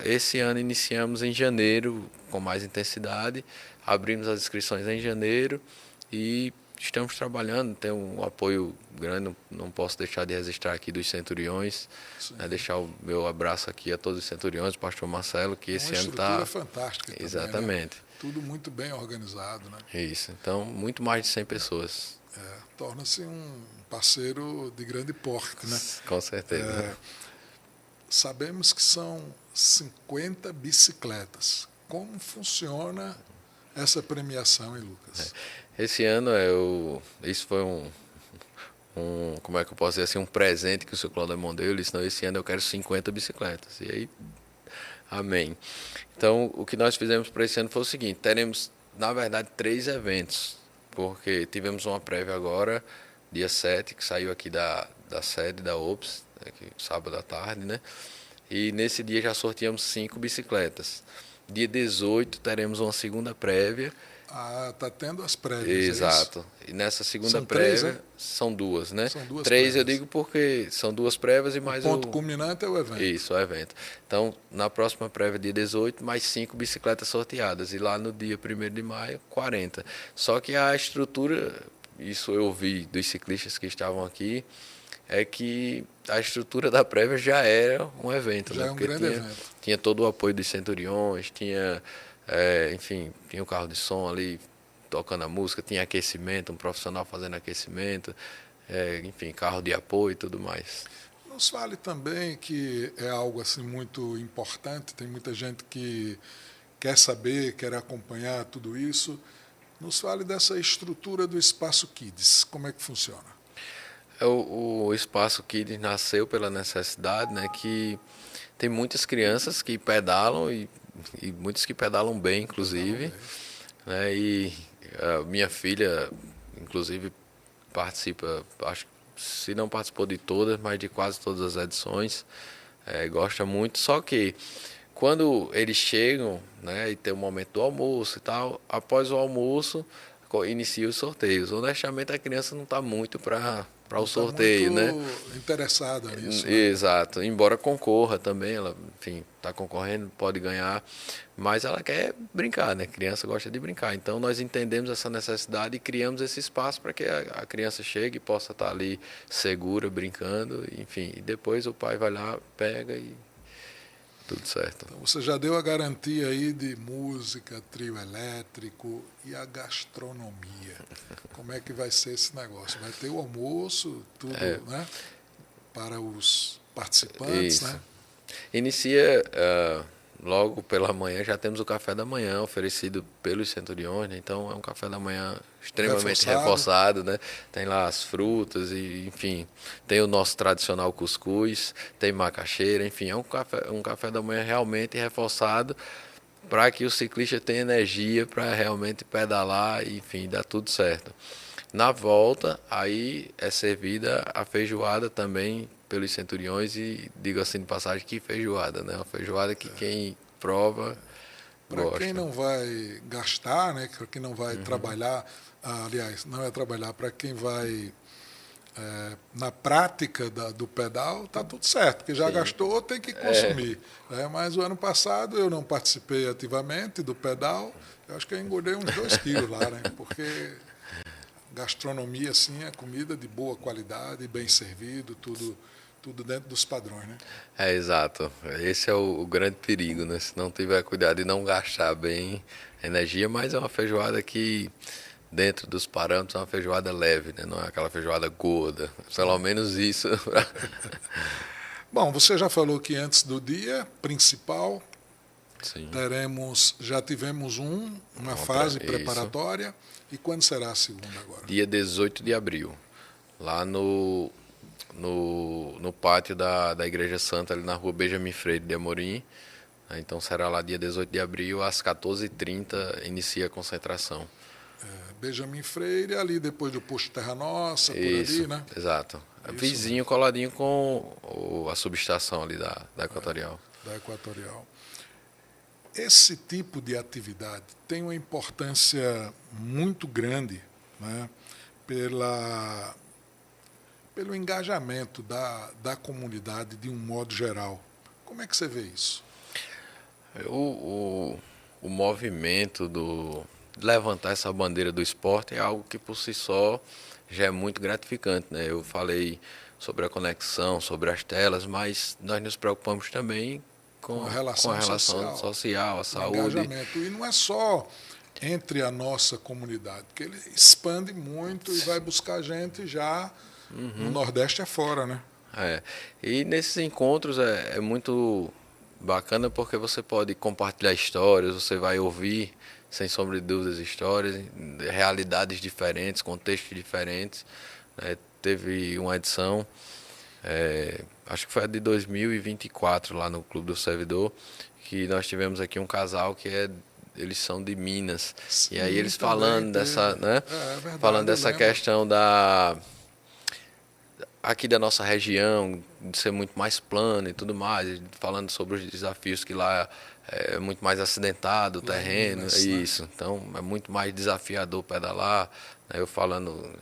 esse ano iniciamos em janeiro com mais intensidade, abrimos as inscrições em janeiro e estamos trabalhando, tem um apoio grande, não posso deixar de registrar aqui dos Centuriões, né, deixar o meu abraço aqui a todos os Centuriões, o pastor Marcelo, que esse ano está... Uma estrutura fantástica também, exatamente. Né? Tudo muito bem organizado, né? Isso, então muito mais de 100 pessoas. Torna-se um parceiro de grande porte, né? Com certeza. Sabemos que são 50 bicicletas. Como funciona essa premiação, hein, Lucas? Esse ano isso foi como é que eu posso dizer assim, um presente que o senhor Claudemont deu. Ele disse, não, esse ano eu quero 50 bicicletas. E aí, amém. Então, o que nós fizemos para esse ano foi o seguinte, teremos, na verdade, 3 eventos, porque tivemos uma prévia agora, dia 7, que saiu aqui da sede da OPS, aqui, sábado à tarde, né? E nesse dia já sorteamos 5 bicicletas. Dia 18 teremos uma segunda prévia. Está tendo as prévias. Exato. E nessa segunda são prévia, 3, né? São 2, né? São 2 3 prévias. Eu digo porque são 2 prévias e mais o ponto culminante é o evento. Isso, o evento. Então, na próxima prévia, dia 18, mais 5 bicicletas sorteadas. E lá no dia 1º de maio, 40. Só que a estrutura, isso eu ouvi dos ciclistas que estavam aqui, é que a estrutura da prévia já era um evento. Já né? é um Porque grande evento. Tinha todo o apoio dos Centuriões, tinha, enfim, tinha um carro de som ali tocando a música, tinha aquecimento, um profissional fazendo aquecimento, enfim, carro de apoio e tudo mais. Nos fale também que é algo assim muito importante, tem muita gente que quer saber, quer acompanhar tudo isso. Nos fale dessa estrutura do Espaço Kids, como é que funciona? O Espaço Kids nasceu pela necessidade, né, que tem muitas crianças que pedalam e muitas que pedalam bem, inclusive, né, e a minha filha, inclusive, participa, acho que se não participou de todas, mas de quase todas as edições, gosta muito, só que quando eles chegam, né, e tem o momento do almoço e tal, após o almoço inicia os sorteios. Honestamente, a criança não está muito para o sorteio, muito né? Interessada nisso. Né? Exato. Embora concorra também, ela, enfim, está concorrendo, pode ganhar, mas ela quer brincar, né? Criança gosta de brincar. Então, nós entendemos essa necessidade e criamos esse espaço para que a criança chegue e possa estar ali segura, brincando, enfim. E depois o pai vai lá, pega e tudo certo. Então, você já deu a garantia aí de música, trio elétrico e a gastronomia. Como é que vai ser esse negócio? Vai ter o almoço, tudo, né? Para os participantes, Isso. né? Inicia logo pela manhã, já temos o café da manhã oferecido pelos Centuriões, né? Então é um café da manhã extremamente reforçado, né? Tem lá as frutas e, enfim, tem o nosso tradicional cuscuz, tem macaxeira, enfim, é um café da manhã realmente reforçado para que o ciclista tenha energia para realmente pedalar e, enfim, dar tudo certo. Na volta, aí é servida a feijoada também pelos Centuriões e, digo assim de passagem, que feijoada, né? Uma feijoada que quem prova para gosta. quem não vai gastar, né? Para quem não vai trabalhar, aliás, não é trabalhar, para quem vai na prática do pedal, está tudo certo, porque já gastou, tem que consumir. Né? Mas o ano passado eu não participei ativamente do pedal, eu acho que eu engordei uns 2 quilos lá, né? Porque gastronomia, assim, é comida de boa qualidade, bem servido, tudo dentro dos padrões, né? Exato. Esse é o grande perigo, né? Se não tiver cuidado de não gastar bem energia, mas é uma feijoada que, dentro dos parâmetros, é uma feijoada leve, né? Não é aquela feijoada gorda. Pelo menos isso. Bom, você já falou que antes do dia principal, Sim. já tivemos uma fase preparatória. Isso. E quando será a segunda agora? Dia 18 de abril, lá no pátio da Igreja Santa, ali na rua Benjamin Freire de Amorim. Então será lá dia 18 de abril, às 14h30, inicia a concentração. Benjamin Freire, ali depois do posto Terra Nossa, Isso, por ali, né? Exato. Isso Vizinho, mesmo. coladinho com a subestação ali da Equatorial. Da Equatorial. Esse tipo de atividade tem uma importância muito grande, né, pelo engajamento da comunidade de um modo geral. Como é que você vê isso? O movimento levantar essa bandeira do esporte é algo que por si só já é muito gratificante, né? Eu falei sobre a conexão, sobre as telas, mas nós nos preocupamos também Com a com a relação relação social, social, a o saúde. engajamento. E não é só entre a nossa comunidade, porque ele expande muito e vai buscar gente já no Nordeste afora, né? É. E nesses encontros é muito bacana porque você pode compartilhar histórias, você vai ouvir, sem sombra de dúvidas, histórias, realidades diferentes, contextos diferentes. Né? Teve uma edição, acho que foi a de 2024, lá no Clube do Servidor, que nós tivemos aqui um casal eles são de Minas. E aí Sim, eles também falando dessa, teve. né? É Falando verdade, eu dessa lembro. questão aqui da nossa região, de ser muito mais plano e tudo mais, falando sobre os desafios que lá é muito mais acidentado o Lá em terreno, é Minas, né? isso. Então é muito mais desafiador pedalar. Né? Eu falando,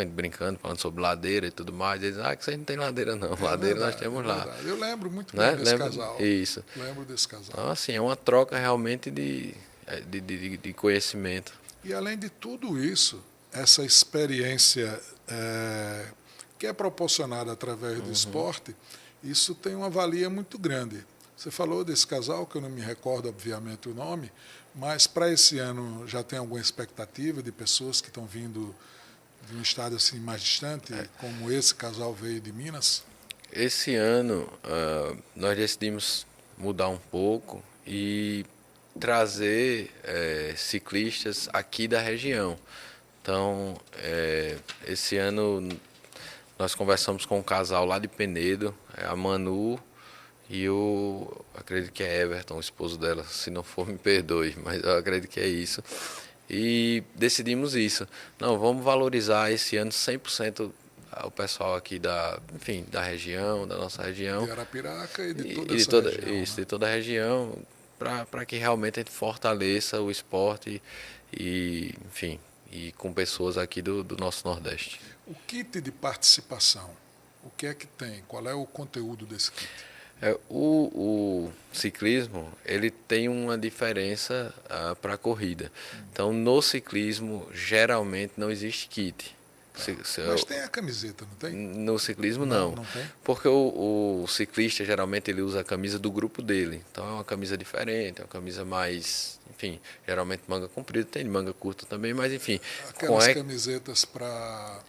brincando, falando sobre ladeira e tudo mais, eles que vocês não tem ladeira não, É ladeira nós verdade, é temos lá. verdade. Eu lembro muito bem Né? desse Lembra? casal. Isso. Lembro desse casal. Então, assim, é uma troca realmente de conhecimento. E além de tudo isso, essa experiência que é proporcionada através do esporte, isso tem uma valia muito grande. Você falou desse casal, que eu não me recordo, obviamente, o nome, mas para esse ano já tem alguma expectativa de pessoas que estão vindo de um estado assim mais distante, como esse casal veio de Minas? Esse ano nós decidimos mudar um pouco e trazer ciclistas aqui da região. Então, esse ano nós conversamos com um casal lá de Penedo, a Manu e acredito que é Everton, o esposo dela, se não for me perdoe, mas eu acredito que é isso. E decidimos isso. Não, vamos valorizar esse ano 100% o pessoal aqui enfim, da região, da nossa região. De Arapiraca e de toda E de essa toda, região, isso, né? de toda a região, para que realmente a gente fortaleça o esporte enfim, e com pessoas aqui do nosso Nordeste. O kit de participação, o que é que tem? Qual é o conteúdo desse kit? O ciclismo ele tem uma diferença para a corrida. Então, no ciclismo, geralmente não existe kit. Mas tem a camiseta, não tem? No ciclismo, Não, não. não tem? Porque o ciclista, geralmente, ele usa a camisa do grupo dele. Então, é uma camisa diferente, é uma camisa mais... Enfim, geralmente manga comprida, tem manga curta também, mas, enfim... Aquelas camisetas para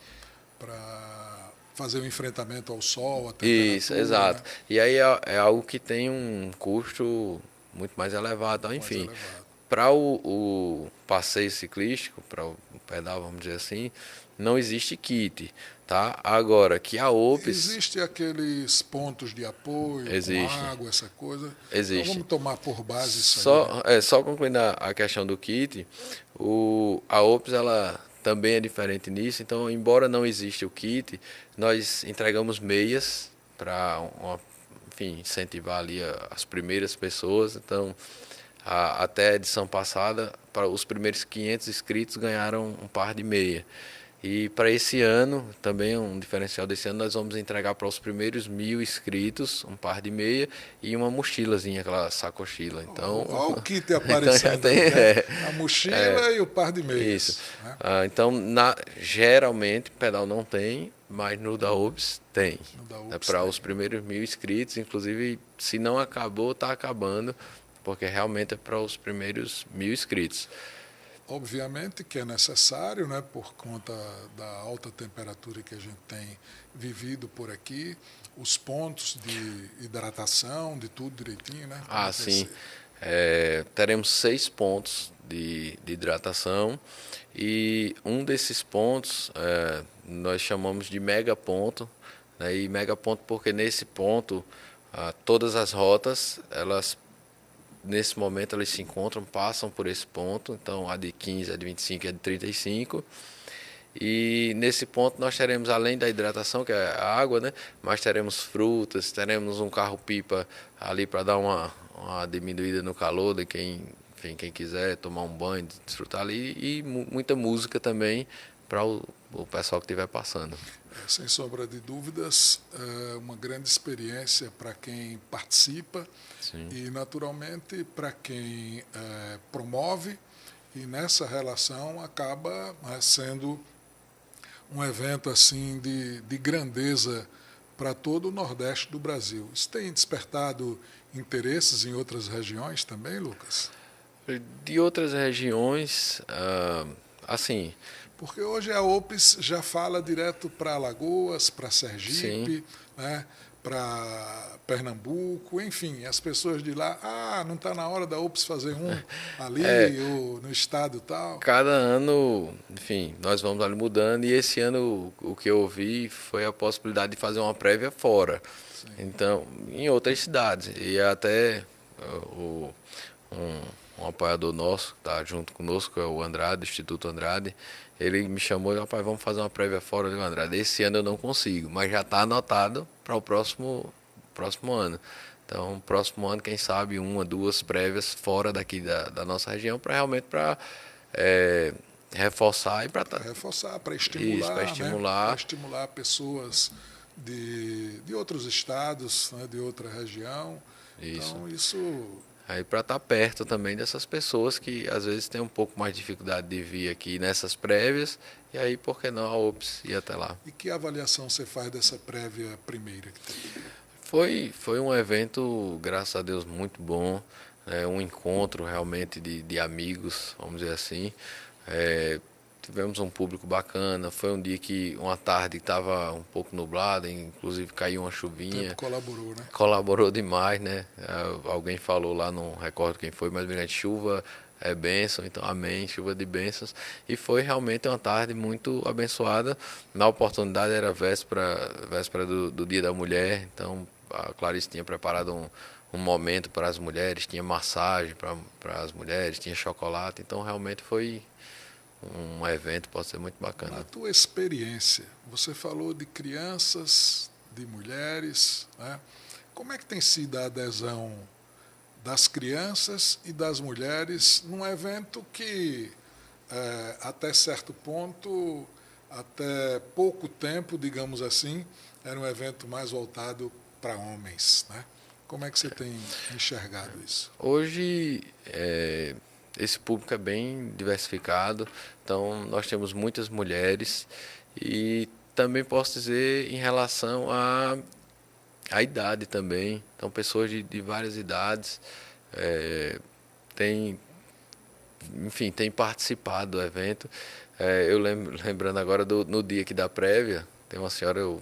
fazer o enfrentamento ao sol, a Isso, temperatura, exato. né? E aí é algo que tem um custo muito mais elevado. Então, Muito mais enfim, elevado. para o passeio ciclístico, para o pedal, vamos dizer assim, não existe kit, tá? Agora, que a OPS... Existe aqueles pontos de apoio com Existe, água, essa coisa. Então existe. vamos tomar por base isso aí, né? Só concluindo a questão do kit, a OPS ela também é diferente nisso, então embora não exista o kit, nós entregamos meias para enfim, incentivar ali as primeiras pessoas. Então, até a edição passada, para os primeiros 500 inscritos ganharam um par de meia. E para esse ano, também um diferencial desse ano, nós vamos entregar para os primeiros 1.000 inscritos um par de meia e uma mochilazinha, aquela sacochila. Então, Olha o kit então já aparecendo tem, aí, né? A mochila e o par de isso. meias. Né? Então, geralmente, pedal não tem, mas no da UPS tem. No da É UPS para tem. os primeiros 1.000 inscritos, inclusive, se não acabou, está acabando, porque realmente é para os primeiros 1.000 inscritos. Obviamente que é necessário, né, por conta da alta temperatura que a gente tem vivido por aqui, os pontos de hidratação, de tudo direitinho, né? Sim. Teremos 6 pontos de hidratação e um desses pontos nós chamamos de mega ponto, né? E mega ponto porque nesse ponto todas as rotas, nesse momento elas se encontram, passam por esse ponto, então a de 15, a de 25 e a de 35. E nesse ponto nós teremos, além da hidratação, que é a água, né? Mas teremos frutas, teremos um carro-pipa ali para dar uma diminuída no calor de enfim, quem quiser tomar um banho, desfrutar ali. E muita música também para o pessoal que estiver passando. Sem sombra de dúvidas, é uma grande experiência para quem participa. Sim. E, naturalmente, para quem promove E nessa relação acaba sendo um evento assim de grandeza para todo o Nordeste do Brasil. Isso tem despertado interesses em outras regiões também, Lucas? De outras regiões, assim, Porque hoje a OPS já fala direto para Alagoas, para sim. Sergipe, né, para Pernambuco, enfim, as pessoas de lá, não está na hora da OPS fazer um É, ali ou no estado tal. cada ano, enfim, nós vamos ali mudando e esse ano o que eu ouvi foi a possibilidade de fazer uma prévia fora. Sim. Então, em outras cidades. E até o, um, um apoiador nosso, que está junto conosco, é o Andrade, Instituto Andrade, ele me chamou e falou, rapaz, vamos fazer uma prévia fora. Eu digo, Andrade, esse ano eu não consigo, mas já está anotado para o próximo ano. Então, próximo ano, quem sabe, uma, duas prévias fora daqui da nossa região, para realmente é, reforçar e Para reforçar, para isso, para estimular, né? Para estimular. estimular pessoas de outros estados, né? De outra região. Isso. Então, isso. Aí para estar perto também dessas pessoas que às vezes têm um pouco mais de dificuldade de vir aqui nessas prévias, e aí por que não a OPS ir até lá? E que avaliação você faz dessa prévia primeira que teve? Foi um evento, graças a Deus, muito bom, né? Um encontro realmente de amigos, vamos dizer assim. É, tivemos um público bacana, foi um dia que, uma tarde estava um pouco nublada, inclusive caiu uma O tempo chuvinha. colaborou, né? Colaborou demais, né? Alguém falou lá, não recordo quem foi, mas grande chuva é bênção, então amém, chuva de bênçãos. E foi realmente uma tarde muito abençoada. Na oportunidade era véspera do Dia da Mulher, então a Clarice tinha preparado um momento para as mulheres, tinha massagem para as mulheres, tinha chocolate, então realmente foi um evento, pode ser muito Na bacana. tua experiência, você falou de crianças, de mulheres, né? Como é que tem sido a adesão das crianças e das mulheres num evento que, até certo ponto, até pouco tempo, digamos assim, era um evento mais voltado para homens, né? Como é que você tem enxergado isso? Hoje, esse público é bem diversificado, então nós temos muitas mulheres e também posso dizer em relação à idade também, então pessoas de várias idades têm, enfim, têm participado do evento. Eu lembrando agora no dia aqui da prévia, tem uma senhora, eu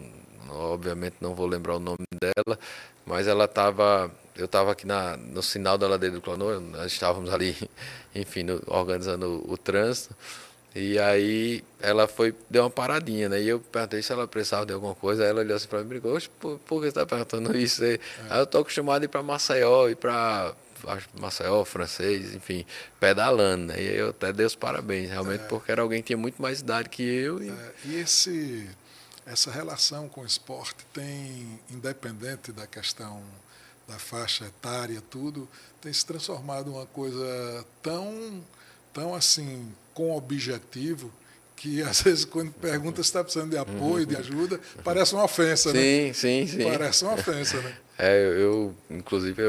obviamente não vou lembrar o nome dela, mas ela estava, eu estava aqui no sinal da ladeira do Clanor, nós estávamos ali, enfim, organizando o trânsito, e aí ela deu uma paradinha, né? E eu perguntei se ela precisava de alguma coisa, aí ela olhou assim para mim e brincou, oxe, por que você está perguntando isso? Aí eu estou acostumado a ir para Maceió, ir para Maceió, francês, enfim, pedalando, né? E eu até dei os parabéns, realmente, porque era alguém que tinha muito mais idade que eu. E essa relação com o esporte tem, independente da questão da faixa etária, tudo, tem se transformado em uma coisa tão assim, com objetivo, que às vezes quando pergunta se está precisando de apoio, de ajuda, parece uma ofensa, né? Sim, sim, sim. Parece uma ofensa, né? Inclusive,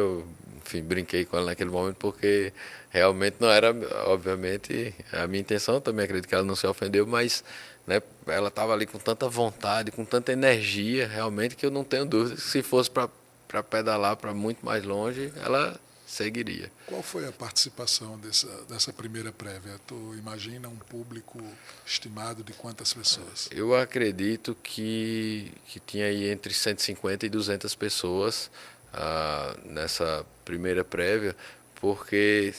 enfim, brinquei com ela naquele momento porque realmente não era, obviamente, a minha intenção. Eu também acredito que ela não se ofendeu, mas né, ela estava ali com tanta vontade, com tanta energia, realmente, que eu não tenho dúvida que se fosse para pedalar para muito mais longe, ela seguiria. Qual foi a participação dessa primeira prévia? Tu imagina um público estimado de quantas pessoas? Eu acredito que tinha aí entre 150 e 200 pessoas nessa primeira prévia, porque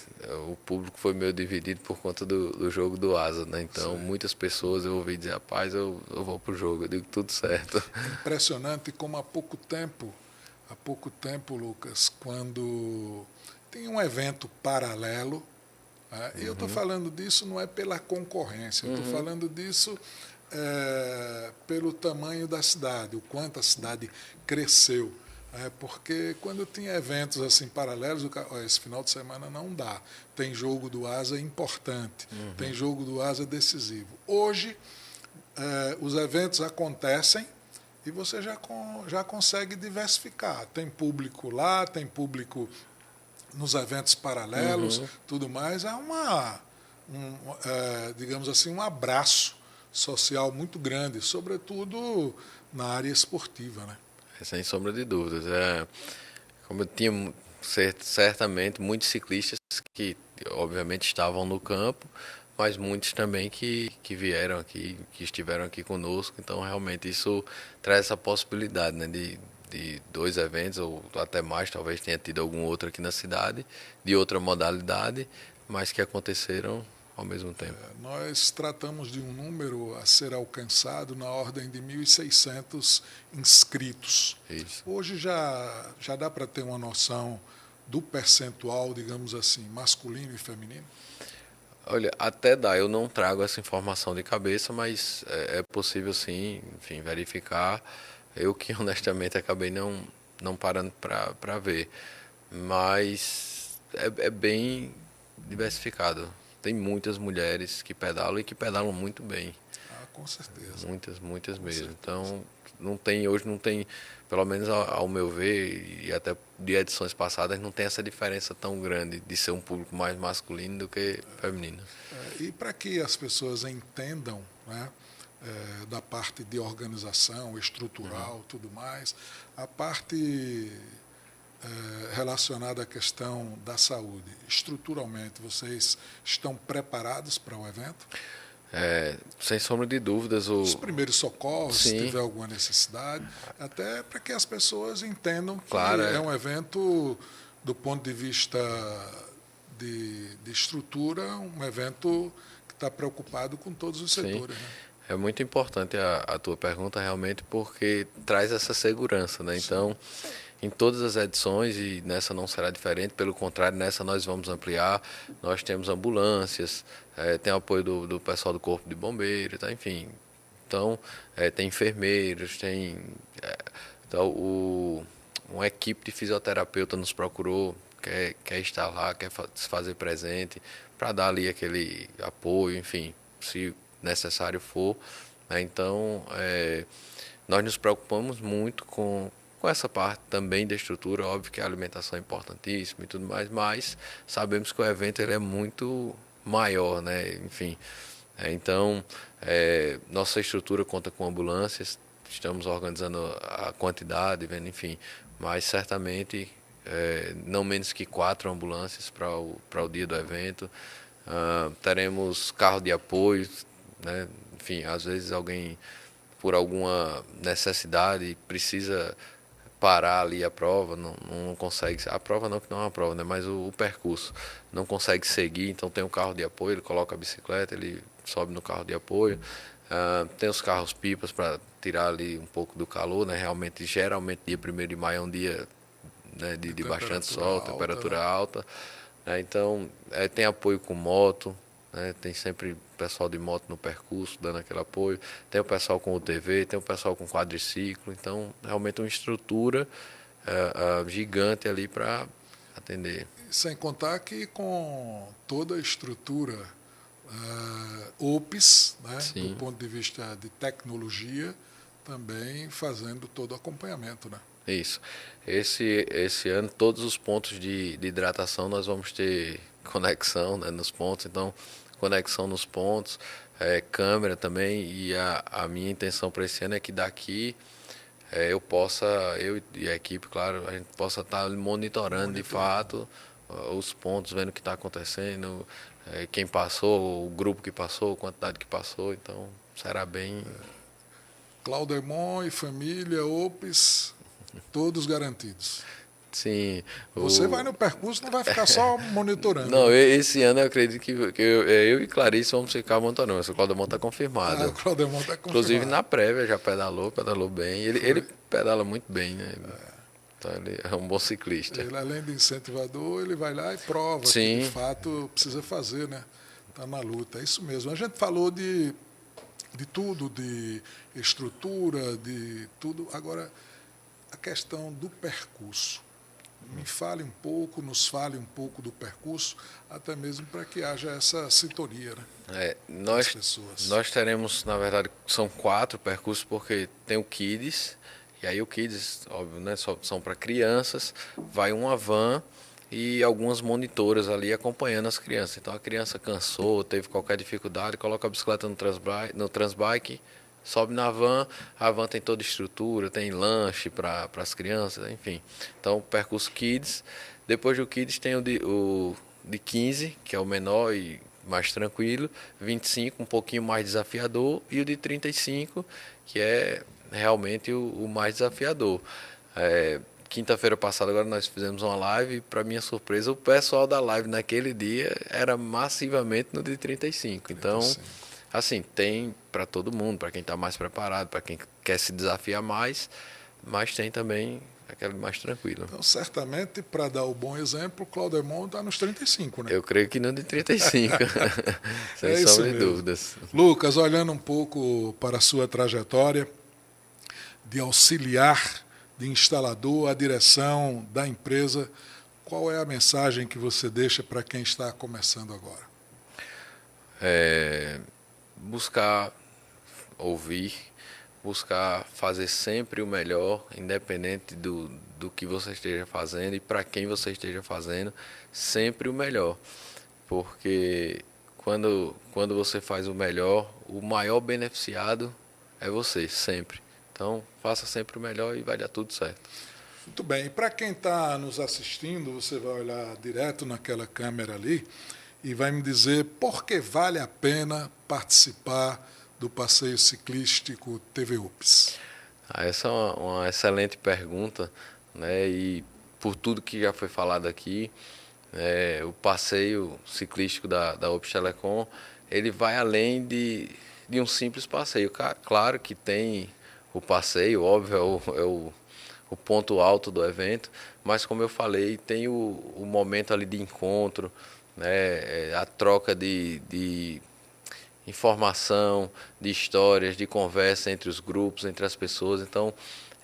o público foi meio dividido por conta do jogo do Asa, né? Então, Sim. muitas pessoas eu ouvi dizer, rapaz, eu vou pro jogo, eu digo tudo certo. Impressionante como há pouco tempo, Lucas, quando tem um evento paralelo, né? E eu estou falando disso não é pela concorrência, eu estou falando disso pelo tamanho da cidade, o quanto a cidade cresceu. Porque quando tinha eventos assim paralelos, esse final de semana não dá. Tem jogo do Asa importante, tem jogo do Asa decisivo. Hoje, os eventos acontecem e você já consegue diversificar. Tem público lá, tem público nos eventos paralelos, tudo mais. digamos assim, um abraço social muito grande, sobretudo na área esportiva, né? Sem sombra de dúvidas. Como eu tinha certamente muitos ciclistas que obviamente estavam no campo, mas muitos também que vieram aqui, que estiveram aqui conosco. Então realmente isso traz essa possibilidade, né, de dois eventos ou até mais, talvez tenha tido algum outro aqui na cidade, de outra modalidade, mas que aconteceram ao mesmo tempo. Nós tratamos de um número a ser alcançado na ordem de 1.600 inscritos. Isso. Hoje já dá para ter uma noção do percentual, digamos assim, masculino e feminino? Olha, até dá, eu não trago essa informação de cabeça, mas é possível sim, enfim, verificar. Eu que honestamente acabei não parando para ver, mas é bem diversificado. Tem muitas mulheres que pedalam e que pedalam muito bem. Ah, com certeza. Muitas Com mesmo. certeza. Então, hoje não tem, pelo menos ao meu ver, e até de edições passadas, não tem essa diferença tão grande de ser um público mais masculino do que feminino. E para que as pessoas entendam, né, da parte de organização, estrutural, tudo mais, a parte relacionada à questão da saúde, estruturalmente, vocês estão preparados para o evento? Sem sombra de dúvidas, Os primeiros socorros, se Sim. tiver alguma necessidade, até para que as pessoas entendam que Claro, é um evento, do ponto de vista de estrutura, um evento que está preocupado com todos os sim. setores. Né? É muito importante a tua pergunta realmente porque traz essa segurança, né? Então, em todas as edições, e nessa não será diferente, pelo contrário, nessa nós vamos ampliar, nós temos ambulâncias, tem apoio do pessoal do Corpo de Bombeiros, tá? Enfim. Então, tem enfermeiros, então, uma equipe de fisioterapeuta nos procurou, quer estar lá, quer se fazer presente, para dar ali aquele apoio, enfim, se necessário for. Né? Então, nós nos preocupamos muito com essa parte também da estrutura. Óbvio que a alimentação é importantíssima e tudo mais, mas sabemos que o evento ele é muito maior, né? Enfim, então nossa estrutura conta com ambulâncias, estamos organizando a quantidade, vendo, enfim, mas certamente não menos que 4 ambulâncias para o dia do evento. Teremos carro de apoio, né? Enfim, às vezes alguém por alguma necessidade precisa parar ali a prova, não consegue, a prova não que não é uma prova, né, mas o percurso não consegue seguir, então tem um carro de apoio, ele coloca a bicicleta, ele sobe no carro de apoio. Tem os carros pipas para tirar ali um pouco do calor, né, realmente, geralmente dia 1º de maio é um dia, né, de bastante sol, temperatura alta, né, então tem apoio com moto, né, tem sempre pessoal de moto no percurso dando aquele apoio, tem o pessoal com UTV, tem o pessoal com quadriciclo, então realmente uma estrutura gigante ali para atender. Sem contar que com toda a estrutura OPS, né, do ponto de vista de tecnologia, também fazendo todo o acompanhamento. Né? Isso. Esse ano, todos os pontos de hidratação nós vamos ter conexão, né, nos pontos, então conexão nos pontos, câmera também, e a minha intenção para esse ano é que daqui eu e a equipe, claro, a gente possa estar monitorando de fato os pontos, vendo o que está acontecendo, quem passou, o grupo que passou, a quantidade que passou, então será bem... Claudemont e família, OPS, todos garantidos. Sim. Você vai no percurso, não vai ficar só monitorando. Não, né? esse ano eu acredito que eu e Clarice vamos ficar monitorando. O Claudemont está confirmado. O Claudemont está confirmado. Inclusive na prévia já pedalou bem. Ele pedala muito bem, né? Então ele é um bom ciclista. Ele, além de incentivador, ele vai lá e prova que de fato precisa fazer, né? Está na luta. É isso mesmo. A gente falou de tudo, de estrutura, de tudo. Agora, a questão do percurso. Me fale um pouco, nos fale um pouco do percurso, até mesmo para que haja essa sintonia, né? Nós teremos, na verdade, são 4 percursos, porque tem o Kids, e aí o Kids, óbvio, né, são para crianças, vai uma van, e algumas monitoras ali acompanhando as crianças. Então a criança cansou, teve qualquer dificuldade, coloca a bicicleta no transbike, sobe na van, a van tem toda a estrutura, tem lanche para as crianças, enfim. Então o percurso Kids, depois do Kids tem o de 15, que é o menor e mais tranquilo, 25 um pouquinho mais desafiador, e o de 35, que é realmente o mais desafiador. Quinta-feira passada agora nós fizemos uma live e, para minha surpresa, o pessoal da live naquele dia era massivamente no de 35. Então, 35. assim, tem para todo mundo, para quem está mais preparado, para quem quer se desafiar mais, mas tem também aquele mais tranquilo. Então, certamente, para dar o bom exemplo, o Claudemont está nos 35, né? Eu creio que no de 35, sem É isso sombra de mesmo. dúvidas. Lucas, olhando um pouco para a sua trajetória de auxiliar, de instalador, a direção da empresa, qual é a mensagem que você deixa para quem está começando agora? Buscar ouvir, buscar fazer sempre o melhor, independente do que você esteja fazendo e para quem você esteja fazendo, sempre o melhor. Porque quando você faz o melhor, o maior beneficiado é você, sempre. Então, faça sempre o melhor e vai dar tudo certo. Muito bem, e para quem está nos assistindo, você vai olhar direto naquela câmera ali e vai me dizer por que vale a pena participar do passeio ciclístico TVUPS. Essa é uma excelente pergunta, né? E por tudo que já foi falado aqui, o passeio ciclístico da Ops Telecom, ele vai além de um simples passeio. Claro que tem o passeio, óbvio, o ponto alto do evento, mas como eu falei, tem o momento ali de encontro, né? A troca de informação, de histórias, de conversa entre os grupos, entre as pessoas. Então,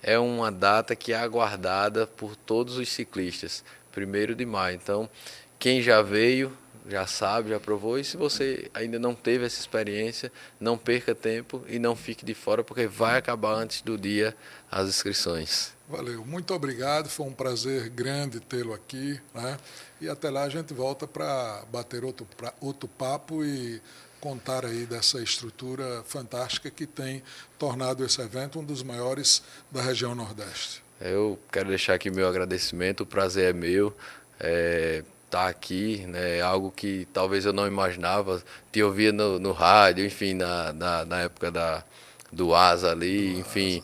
é uma data que é aguardada por todos os ciclistas, 1º de maio. Então, quem já veio, já sabe, já provou. E se você ainda não teve essa experiência, não perca tempo e não fique de fora, porque vai acabar antes do dia as inscrições. Valeu, muito obrigado, foi um prazer grande tê-lo aqui, né? E até lá a gente volta para bater outro papo e contar aí dessa estrutura fantástica que tem tornado esse evento um dos maiores da região Nordeste. Eu quero deixar aqui meu agradecimento, o prazer é meu. Tá aqui, né, algo que talvez eu não imaginava, te ouvia no rádio, enfim, na época do ASA ali, enfim,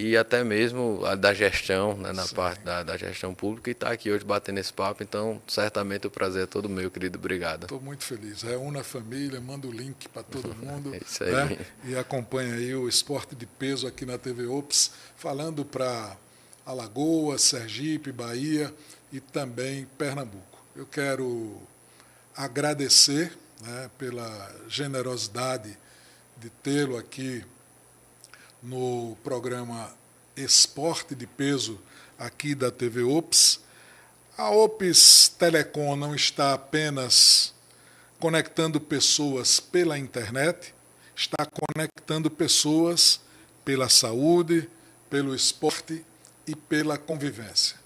e até mesmo a da gestão, né, na parte da gestão pública, e tá aqui hoje batendo esse papo, então certamente o prazer é todo meu, querido, obrigado. Estou muito feliz, reúna a família, manda o link para todo mundo, É isso aí. né? E acompanha aí o Esporte de Peso aqui na TV Ops, falando para Alagoas, Sergipe, Bahia e também Pernambuco. Eu quero agradecer, né, pela generosidade de tê-lo aqui no programa Esporte de Peso aqui da TV Ops. A Ops Telecom não está apenas conectando pessoas pela internet, está conectando pessoas pela saúde, pelo esporte e pela convivência.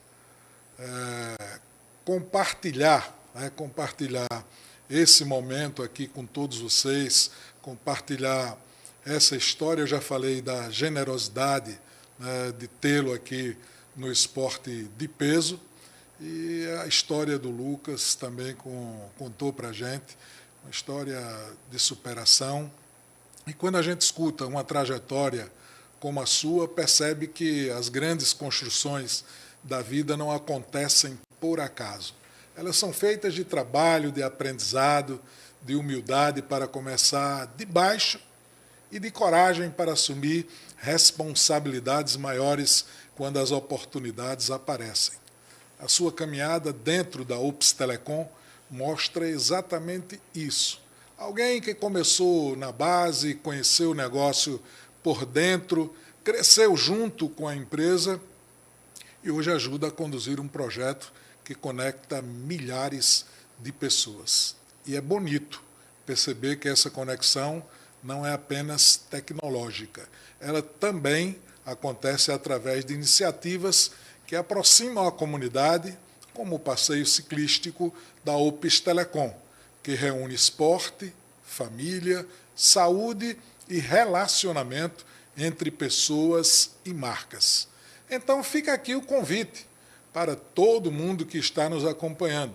Compartilhar esse momento aqui com todos vocês, compartilhar essa história. Eu já falei da generosidade, né, de tê-lo aqui no Esporte de Peso, e a história do Lucas também contou para a gente, uma história de superação. E quando a gente escuta uma trajetória como a sua, percebe que as grandes construções da vida não acontecem por acaso. Elas são feitas de trabalho, de aprendizado, de humildade para começar de baixo e de coragem para assumir responsabilidades maiores quando as oportunidades aparecem. A sua caminhada dentro da Ops Telecom mostra exatamente isso. Alguém que começou na base, conheceu o negócio por dentro, cresceu junto com a empresa e hoje ajuda a conduzir um projeto que conecta milhares de pessoas. E é bonito perceber que essa conexão não é apenas tecnológica. Ela também acontece através de iniciativas que aproximam a comunidade, como o passeio ciclístico da Opus Telecom, que reúne esporte, família, saúde e relacionamento entre pessoas e marcas. Então fica aqui o convite para todo mundo que está nos acompanhando.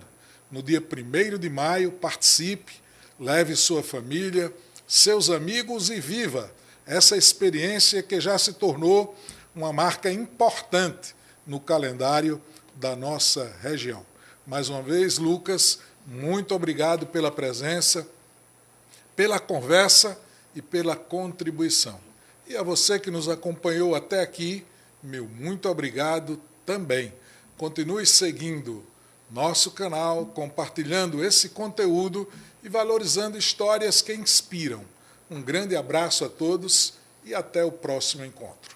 No dia 1º de maio, participe, leve sua família, seus amigos e viva essa experiência que já se tornou uma marca importante no calendário da nossa região. Mais uma vez, Lucas, muito obrigado pela presença, pela conversa e pela contribuição. E a você que nos acompanhou até aqui, meu muito obrigado também. Continue seguindo nosso canal, compartilhando esse conteúdo e valorizando histórias que inspiram. Um grande abraço a todos e até o próximo encontro.